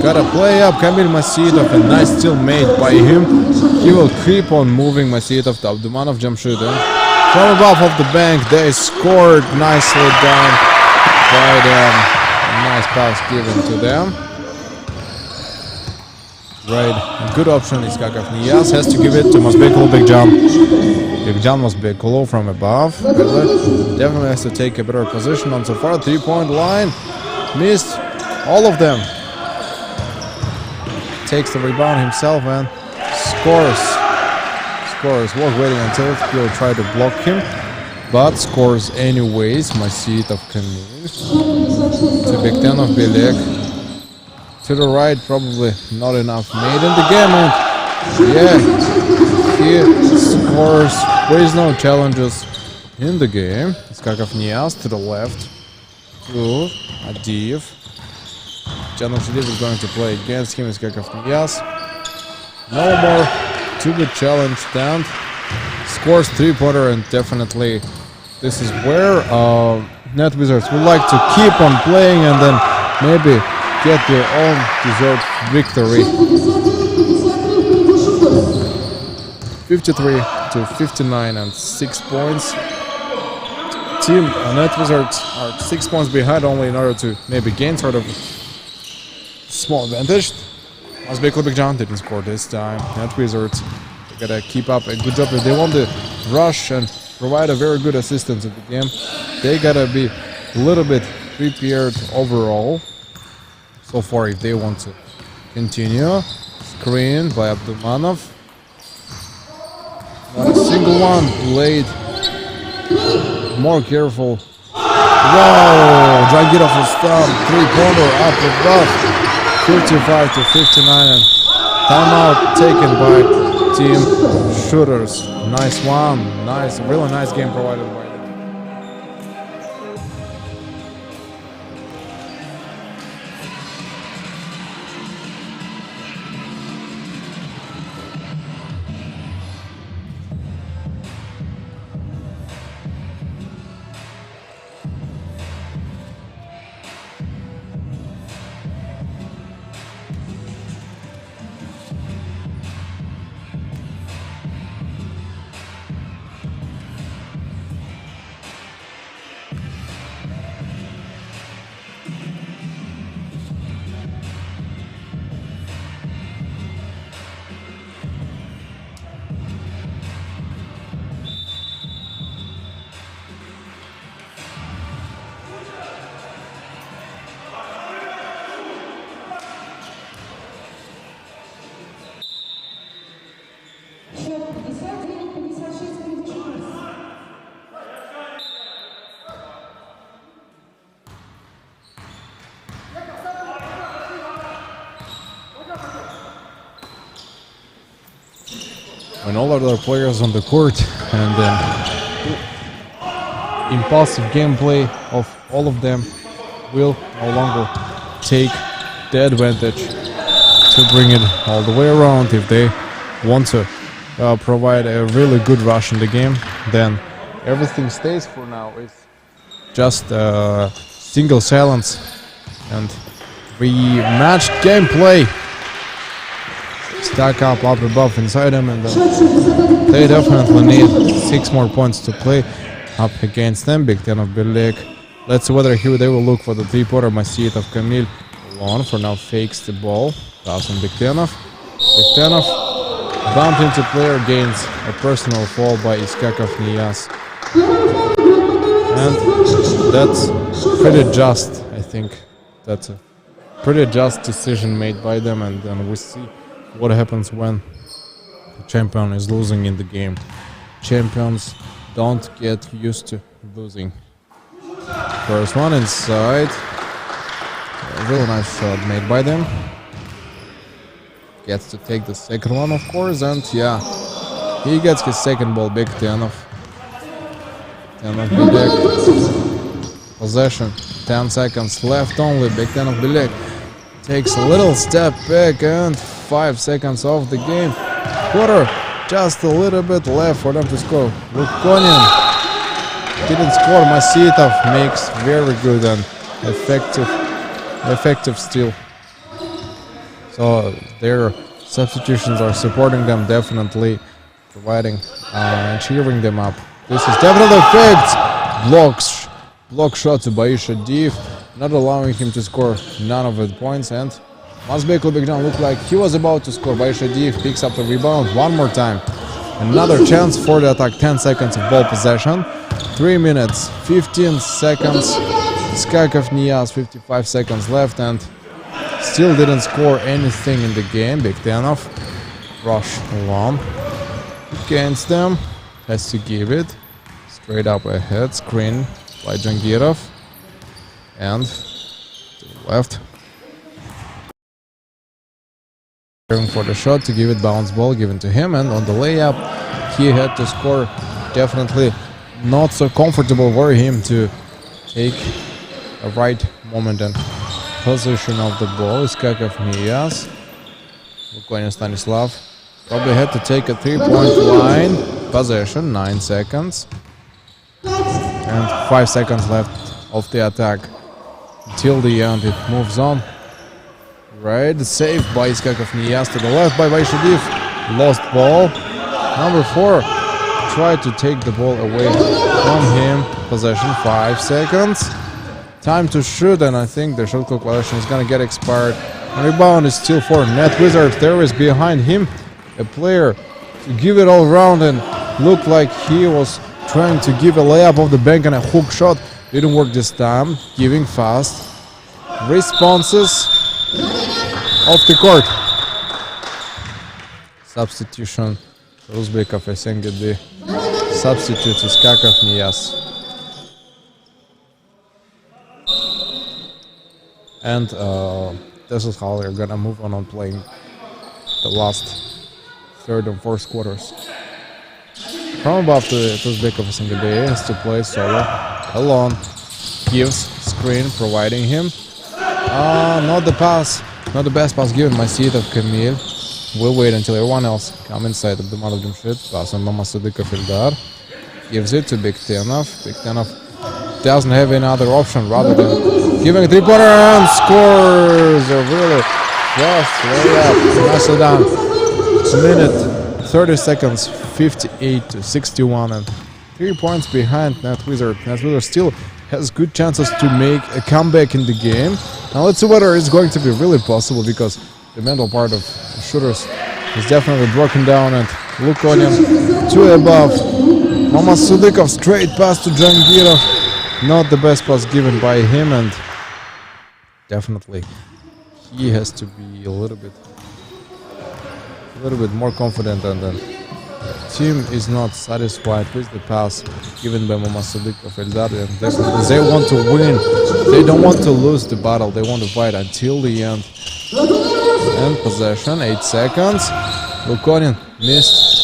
gotta play up. Kamil Masitov, a nice steal made by him. He will keep on moving Masitov to Abdumanov Jamshid. From above of the bank, they scored nicely down by them. A nice pass given to them. Right, a good option is Kakov Niyaz, has to give it to Masbekul Bekjan. Bekjan Masbekulu from above. Definitely has to take a better position on so far. 3-point line. Missed all of them. Takes the rebound himself and scores. Was waiting until he'll try to block him, but scores anyways. Masitov can move to Bektanov Belek. To the right, probably not enough made in the game, and yeah, he scores. There is no challenges in the game. It's Kakov Niyaz to the left to Adiyev. Janov is going to play against him. It's Kakov Niyaz. No more to be challenged, and scores 3-pointer, and definitely this is where Net Wizards would like to keep on playing and then maybe get their own deserved victory. 53-59 and 6 points. Team Net Wizards are 6 points behind only in order to maybe gain sort of small advantage. Must be Kubik John, didn't score this time. Net Wizards, they gotta keep up a good job. If they want to rush and provide a very good assistance in the game, they gotta be a little bit prepared overall. So far, if they want to continue. Screen by Abdulmanov. Not a single one played. More careful. Wow! Dragirov is down. 3-pointer up above. 55 to 59. And timeout taken by team shooters. Nice one. Nice, really nice game provided by them. When all other players on the court and then impulsive gameplay of all of them will no longer take the advantage to bring it all the way around. If they want to provide a really good rush in the game, then everything stays for now. It's just single silence and rematched gameplay. Stack up above inside them, and they definitely need 6 more points to play up against them. Big Ten of Birlik. Let's see whether here they will look for the 3-pointer. Masit of Kamil alone for now fakes the ball. Pass on Big Tenov. Big Tenov bumped into player, gains a personal foul by Iskakov Niyas. And that's pretty just, I think. That's a pretty just decision made by them, and then we see what happens when the champion is losing in the game. Champions don't get used to losing. First one inside. A really nice shot made by them. Gets to take the second one, of course, and yeah, he gets his second ball. Big Tenov. Tenov Bilek. Possession. 10 seconds left only. Big Tenov Bilek takes a little step back and 5 seconds off the game. Quarter, just a little bit left for them to score. Lukonin didn't score. Masitov makes very good and effective steal. So their substitutions are supporting them, definitely providing and cheering them up. This is definitely effect. Block shot to Baisha Div, not allowing him to score none of the points, and Mazbek Lubekjan looked like he was about to score. Baisha Div picks up the rebound one more time. Another chance for the attack. 10 seconds of ball possession. 3 minutes, 15 seconds. Skakov Niyas, 55 seconds left, and still didn't score anything in the game. Big Tenov rush along against them. Has to give it straight up ahead. Screen by Jangirov. And to the left. For the shot to give it, bounce ball given to him, and on the layup he had to score. Definitely not so comfortable for him to take a right moment and position of the ball. Iskakov Niyas. Lukonin Stanislav probably had to take a 3-point line. Possession, 9 seconds. And 5 seconds left of the attack. Until the end it moves on. Right, save by Iskakov Niyas to the left by Vaishadiv. Lost ball. Number 4 tried to take the ball away from him. Possession, 5 seconds. Time to shoot, and I think the shot clock violation is gonna get expired Rebound is still for Net Wizards. There is behind him a player to give it all around, and looked like he was trying to give a layup off the bank, and a hook shot didn't work this time. Giving fast responses off the court. Substitution. Uzbekov SNGD. Substitute Iskakov Niyas. And this is how they're gonna move on playing the last third and fourth quarters. From above to Uzbekov SNGD has to play solo alone. Gives screen, providing him. Not the pass, not the best pass given by Sitov Kamil. We'll wait until everyone else come inside of the Madov Jumshit. Pass on Mama Sudikov Ildar. Gives it to Big Tenov. Big Tenov doesn't have any other option rather than giving a three-pointer and scores a really fast layup. Nicely done. It's a minute, 30 seconds, 58-61, and 3 points behind Net Wizard. Net Wizard still has good chances to make a comeback in the game. Now let's see whether it's going to be really possible, because the mental part of the shooters is definitely broken down. And Lukonin two above. Mama Sudikov straight pass to Jangirov. Not the best pass given by him, and definitely he has to be a little bit more confident, and then the team is not satisfied with the pass given by Mama Sudikov Eldar, and definitely they want to win. They don't want to lose the battle. They want to fight until the end. And possession, 8 seconds. Lukonin missed.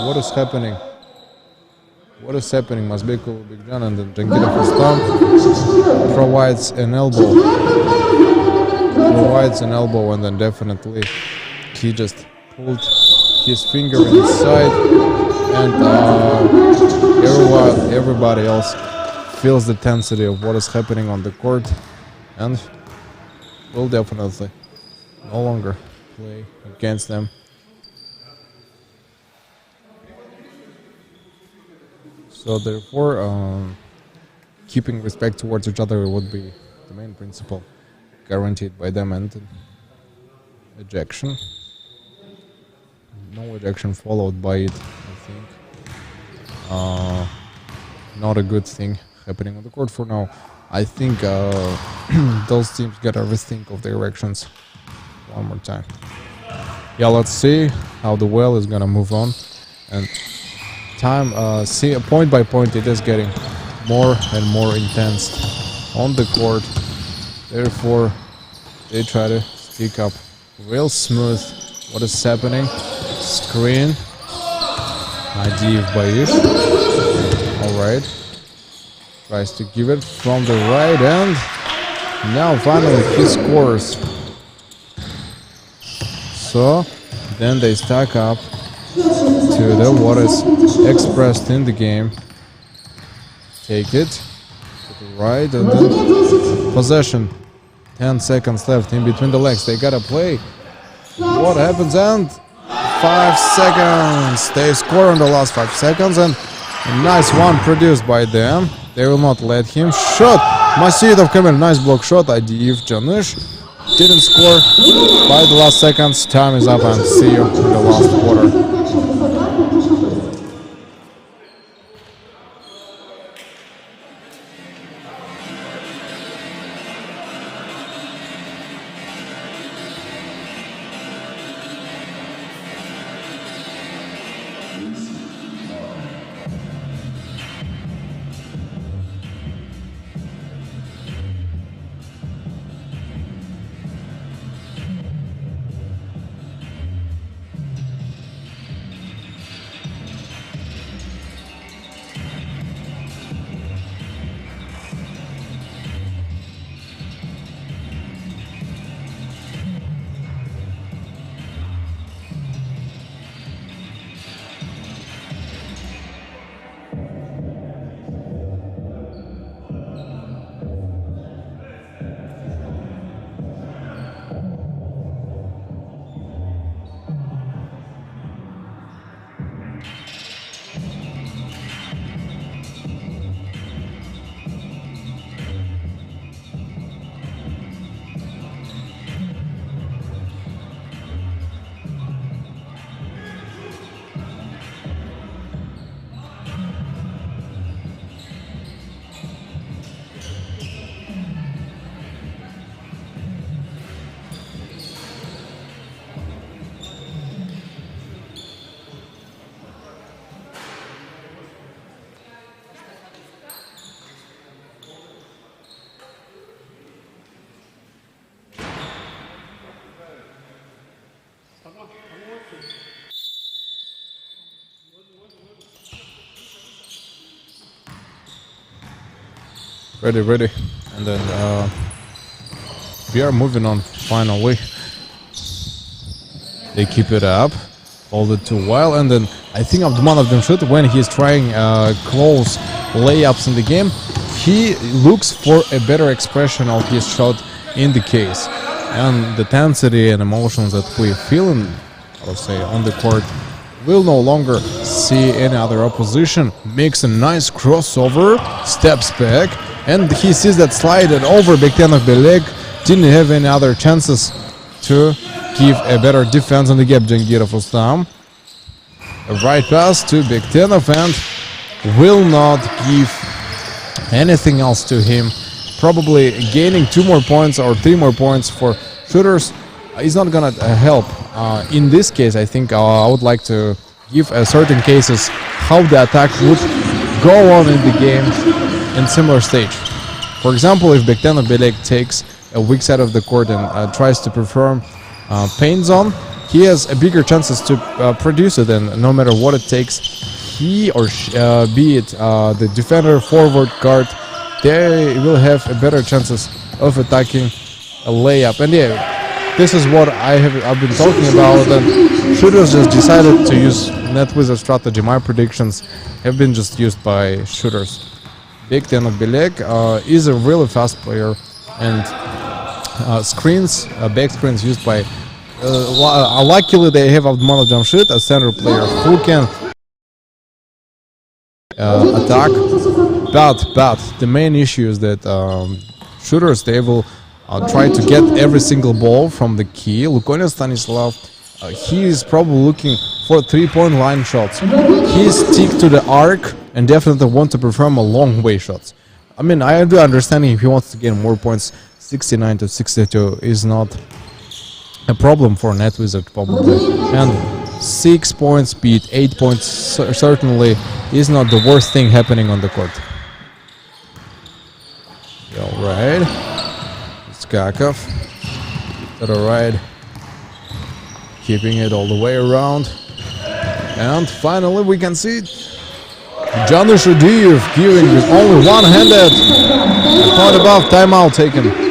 What is happening? What is happening? Mazbekov, Big John, and then Jangirov Rustam provides an elbow. And then definitely he just pulled his finger inside, and everybody else feels the intensity of what is happening on the court, and will definitely no longer play against them. So therefore, keeping respect towards each other would be the main principle guaranteed by them, and ejection. No ejection followed by it, I think. Not a good thing happening on the court for now. I think those teams gotta rethink of their actions one more time. Yeah, let's see how the well is gonna move on, and time, see, point by point, it is getting more and more intense on the court. Therefore, they try to stick up real smooth. What is happening? Screen. Nadiv Baish. Alright. Tries to give it from the right end. Now finally he scores. So then they stack up to the what is expressed in the game. Take it to the right, and then possession. 10 seconds left in between the legs. They gotta play. What happens? And 5 seconds. They score in the last 5 seconds, and a nice one produced by them. They will not let him shot. Masvidov Kamil, nice block shot. Adiyev Janish didn't score by the last seconds. Time is up, and see you in the last quarter. Ready. And then we are moving on finally. They keep it up. Hold it too well. And then I think one of them shoot when he's trying close layups in the game. He looks for a better expression of his shot in the case. And the intensity and emotions that we feel in, I would say, on the court will no longer see any other opposition. Makes a nice crossover, steps back, and he sees that slide and over Bektenov Belek. Didn't have any other chances to give a better defense on the gap. Jangirov Rustam. A right pass to Bektenov and will not give anything else to him. Probably gaining 2 more points or 3 more points for shooters is not gonna help. In this case, I think I would like to give certain cases how the attack would go on in the game in similar stage. For example, if Bektenov Belek takes a weak side of the court and tries to perform paint zone, he has a bigger chances to produce it, and no matter what it takes, he or be it the defender, forward, guard, they will have a better chances of attacking a layup. And yeah, this is what I've been talking about, and shooters just decided to use net wizard strategy. My predictions have been just used by shooters. Bektenov Belek is a really fast player, and back screens used by luckily they have Abdulmanov Jamshid, a center player who can attack, but the main issue is that shooters, they will try to get every single ball from the key. Lukonia Stanislav, he is probably looking for 3-point line shots. He stick to the arc and definitely want to perform a long way shots. I mean, I do understand if he wants to get more points. 69 to 62 is not a problem for Net Wizard probably, and 6 points beat 8 points certainly is not the worst thing happening on the court. Alright, Skakov to the right, keeping it all the way around, and finally we can see Janusz Rudiev giving with only one-handed a point above, timeout taken.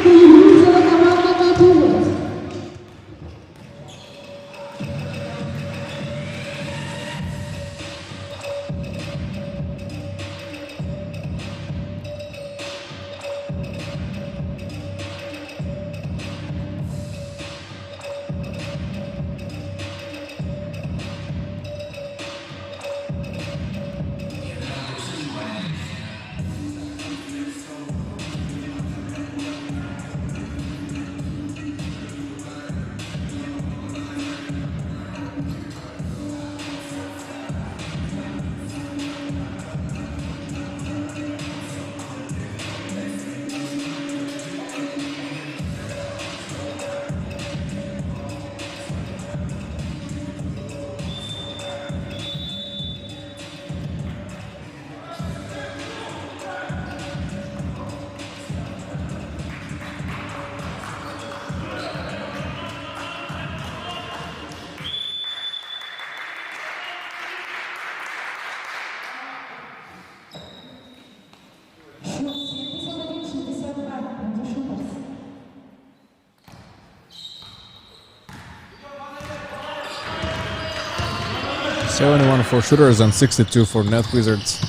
.71 for shooters and 62 for Net Wizards.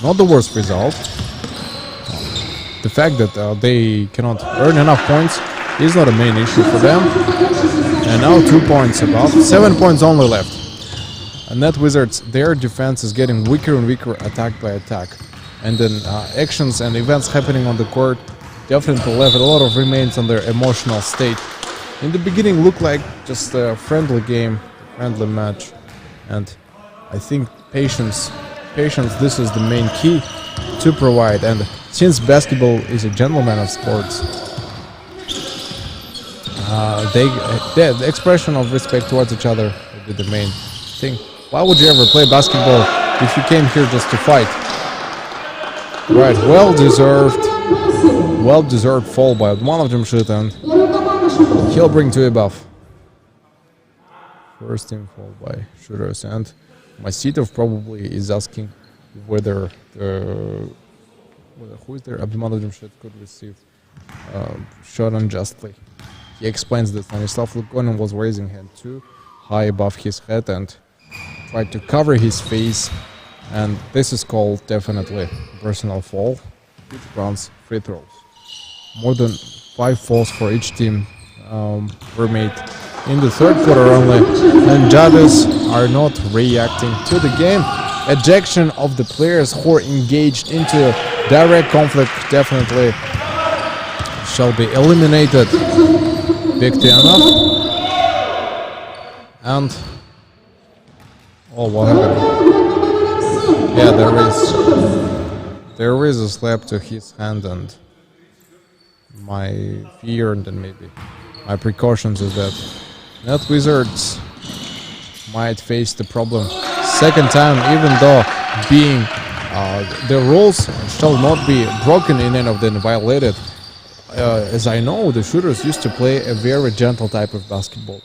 Not the worst result. The fact that they cannot earn enough points is not a main issue for them. And now 2 points above. 7 points only left. And Net Wizards, their defense is getting weaker and weaker attack by attack. And then actions and events happening on the court definitely left a lot of remains on their emotional state. In the beginning looked like just a friendly game, friendly match. And I think patience, this is the main key to provide. And since basketball is a gentleman of sports, the expression of respect towards each other would be the main thing. Why would you ever play basketball if you came here just to fight? Right, well-deserved fall by one of them shoot, and he'll bring 2 above. First team fall by shooters, and Masitov probably is asking whether who is there? Abimanadim could receive shot unjustly. He explains that Stanislav Lukonin was raising hand too high above his head and tried to cover his face, and this is called definitely personal foul, which grants free throws. More than 5 fouls for each team were made in the third quarter only, and judges are not reacting to the game. Ejection of the players who are engaged into direct conflict definitely shall be eliminated. Приятного. And what happened? Yeah, there is a slap to his hand, and my fear and then maybe my precautions is that Net Wizards might face the problem second time, even though being the rules shall not be broken in any of them violated. As I know, the shooters used to play a very gentle type of basketball,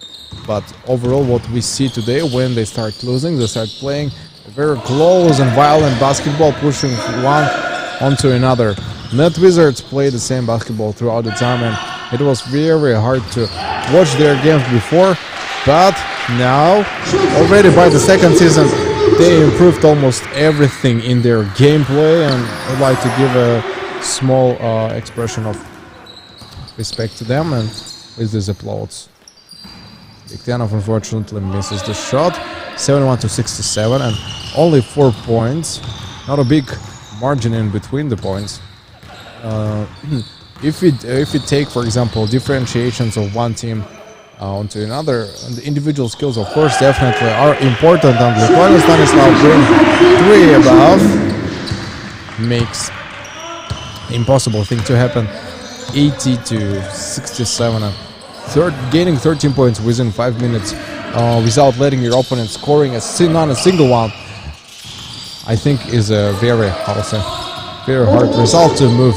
but overall what we see today, when they start losing, they start playing a very close and violent basketball, pushing one onto another. Net Wizards play the same basketball throughout the time, and it was very hard to watch their games before, but now, already by the second season, they improved almost everything in their gameplay, and I'd like to give a small expression of respect to them, and with these applause. Priятного unfortunately misses the shot, 71-67, and only 4 points. Not a big margin in between the points. If we take, for example, differentiations of one team onto another, and the individual skills, of course, definitely are important. And Lukonin Stanislav doing 3 above makes impossible thing to happen. 80-67, and gaining 13 points within 5 minutes without letting your opponent scoring not a single one, I think is a very hard result to move.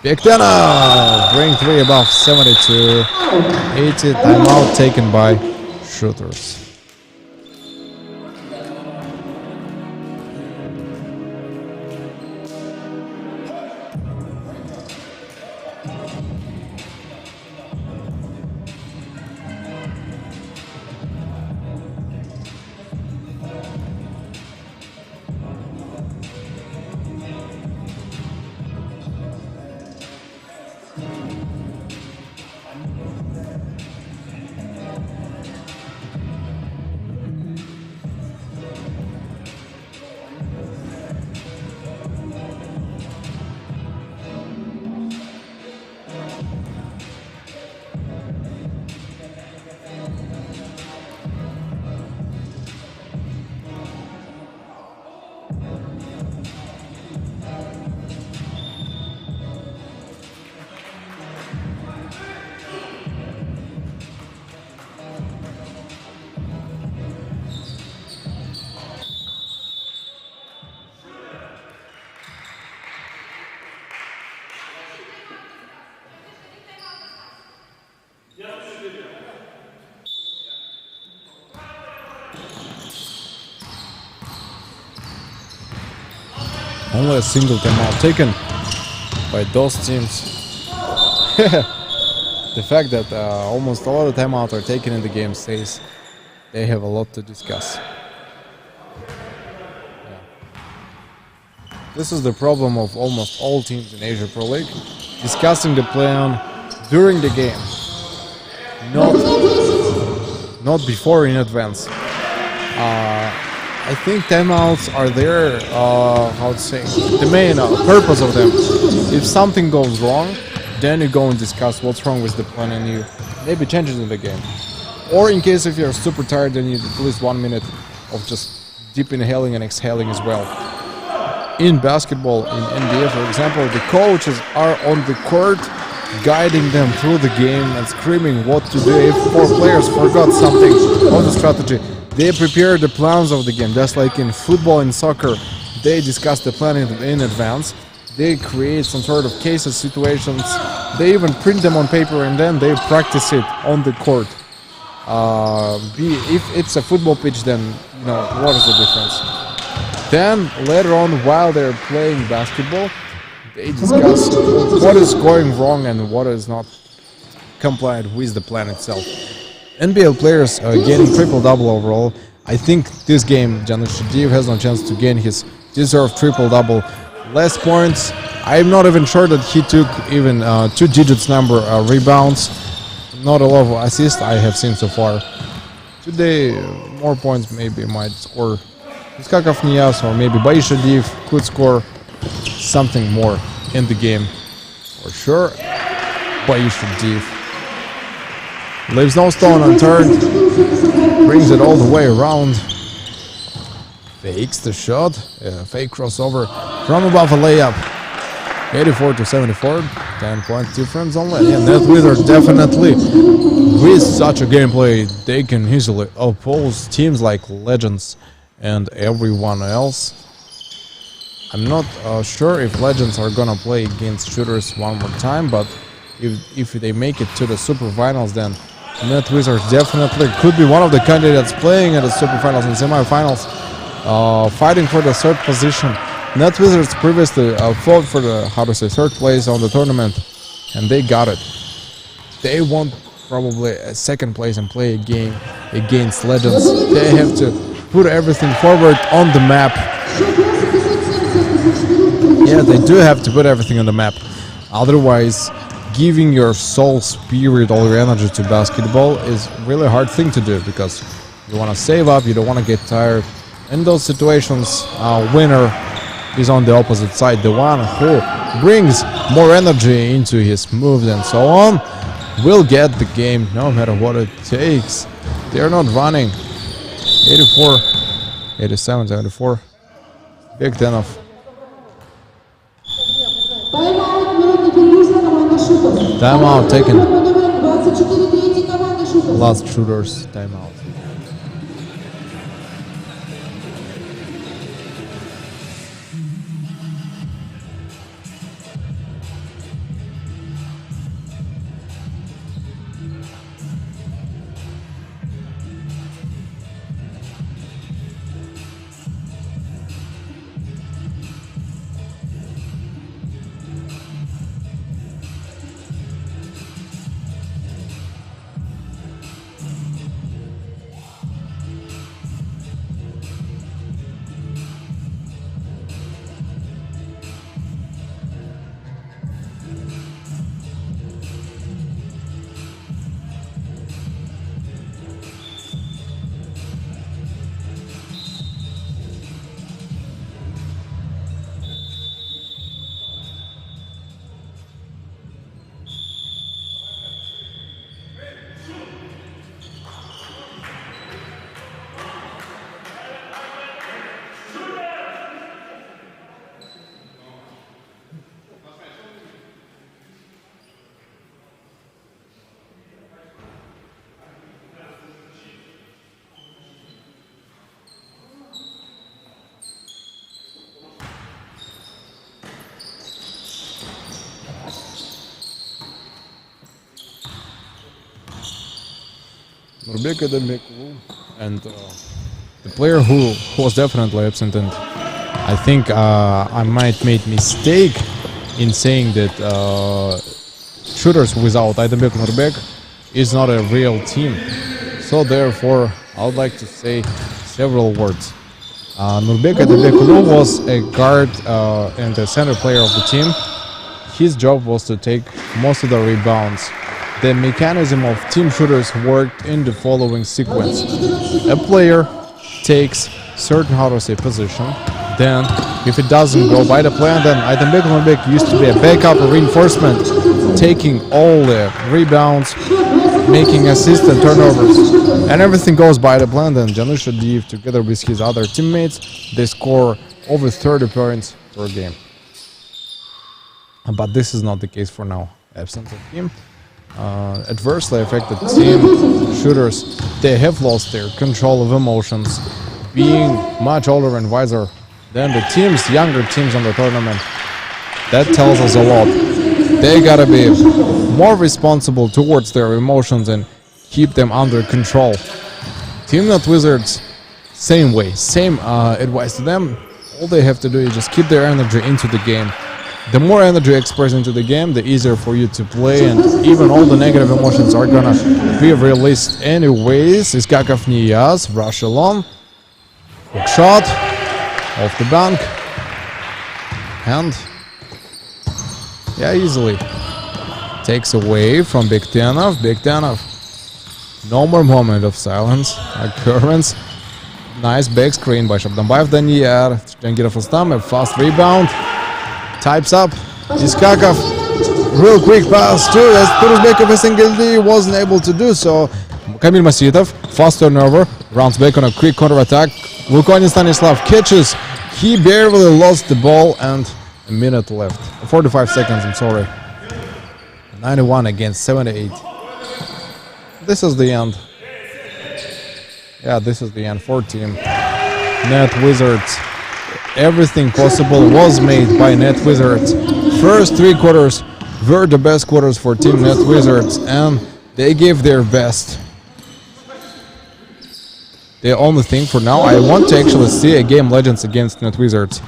Приятного bring 3 above, 72-80. Timeout taken by shooters. Only a single timeout taken by those teams. The fact that almost all of the timeouts are taken in the game says they have a lot to discuss. Yeah. This is the problem of almost all teams in Asia Pro League, discussing the plan during the game, not before in advance. I think timeouts are there, how to say, the main purpose of them. If something goes wrong, then you go and discuss what's wrong with the plan and you maybe change it in the game. Or in case if you're super tired, then you need at least 1 minute of just deep inhaling and exhaling as well. In basketball, in NBA, for example, the coaches are on the court guiding them through the game and screaming what to do. If 4 players forgot something of the strategy, they prepare the plans of the game, just like in football and soccer. They discuss the plan in advance. They create some sort of cases, situations. They even print them on paper and then they practice it on the court. If it's a football pitch, then you know what is the difference. Then later on, while they're playing basketball, They discuss what is going wrong and what is not compliant with the plan itself. NBL players gaining triple-double overall. I think this game Janusz Shadiev has no chance to gain his deserved triple-double. Less points. I'm not even sure that he took even 2 digits number rebounds. Not a lot of assists I have seen so far. Today, more points maybe might score Iskakov Niyas, or maybe Shadiev could score something more in the game. For sure, Shadiev leaves no stone unturned, brings it all the way around, fakes the shot, fake crossover from above a layup. 84-74, 10-point difference only. And that Wizards definitely, with such a gameplay, they can easily oppose teams like Legends and everyone else. I'm not sure if Legends are gonna play against shooters one more time, but if they make it to the Super Finals, then Net Wizards definitely could be one of the candidates playing at the Super Finals and semi-finals, fighting for the 3rd position. Net Wizards previously fought for the, 3rd place on the tournament, and they got it. They want probably a 2nd place and play a game against Legends. They have to put everything forward on the map. Yeah, they do have to put everything on the map. Otherwise, giving your soul, spirit, all your energy to basketball is really a hard thing to do, because you want to save up, you don't want to get tired. In those situations, winner is on the opposite side, the one who brings more energy into his moves and so on will get the game no matter what it takes. They're not running. 84, 87, 74. Big 10 off. Timeout taken. Last shooters, timeout. Nurbek and the player who was definitely absent, and I think I might make mistake in saying that shooters without Aydınbek Nurbek is not a real team. So therefore, I would like to say several words. Nurbek Aydınbek was a guard and a center player of the team. His job was to take most of the rebounds. The mechanism of team shooters worked in the following sequence. A player takes certain position, then if it doesn't go by the plan, then Aydınbek Nurbek used to be a backup reinforcement, taking all the rebounds, making assists and turnovers, and everything goes by the plan. Then Janusz Shadiev, together with his other teammates, they score over 30 points per game. But this is not the case for now. Absence of him adversely affected team shooters. They have lost their control of emotions, being much older and wiser than the teams, younger teams on the tournament. That tells us a lot. They gotta be more responsible towards their emotions and keep them under control. Team Net Wizards, same way, same advice to them. All they have to do is just keep their energy into the game. The more energy expressed into the game, the easier for you to play, and even all the negative emotions are gonna be released anyways. Iskakov Niyaz, rush along, hook shot, off the bank, and yeah, easily takes away from Bektenov. Bektenov, no more moment of silence occurrence. Nice back screen by Shabdanbayev Danier. Jangirov Rustam, a fast rebound. Types up. Iskakov, real quick pass to Turuzbekov Esengildi, wasn't able to do so. Kamil Masitov, fast turnover, rounds back on a quick counter-attack. Lukonin Stanislav catches. He barely lost the ball, and a minute left. 45 seconds, I'm sorry. 91 against 78. This is the end. Yeah, this is the end for Team Net Wizards. Everything possible was made by Net Wizards. First 3 quarters were the best quarters for Team Net Wizards, and they gave their best. The only thing for now, I want to actually see a game Legends against Net Wizards.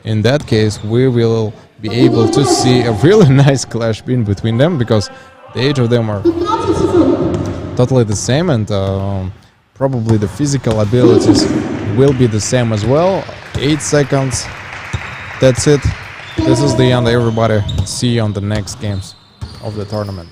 In that case, we will be able to see a really nice clash in between them, because the age of them are totally the same, and probably the physical abilities will be the same as well. 8 seconds. That's it. This is the end, everybody. See you on the next games of the tournament.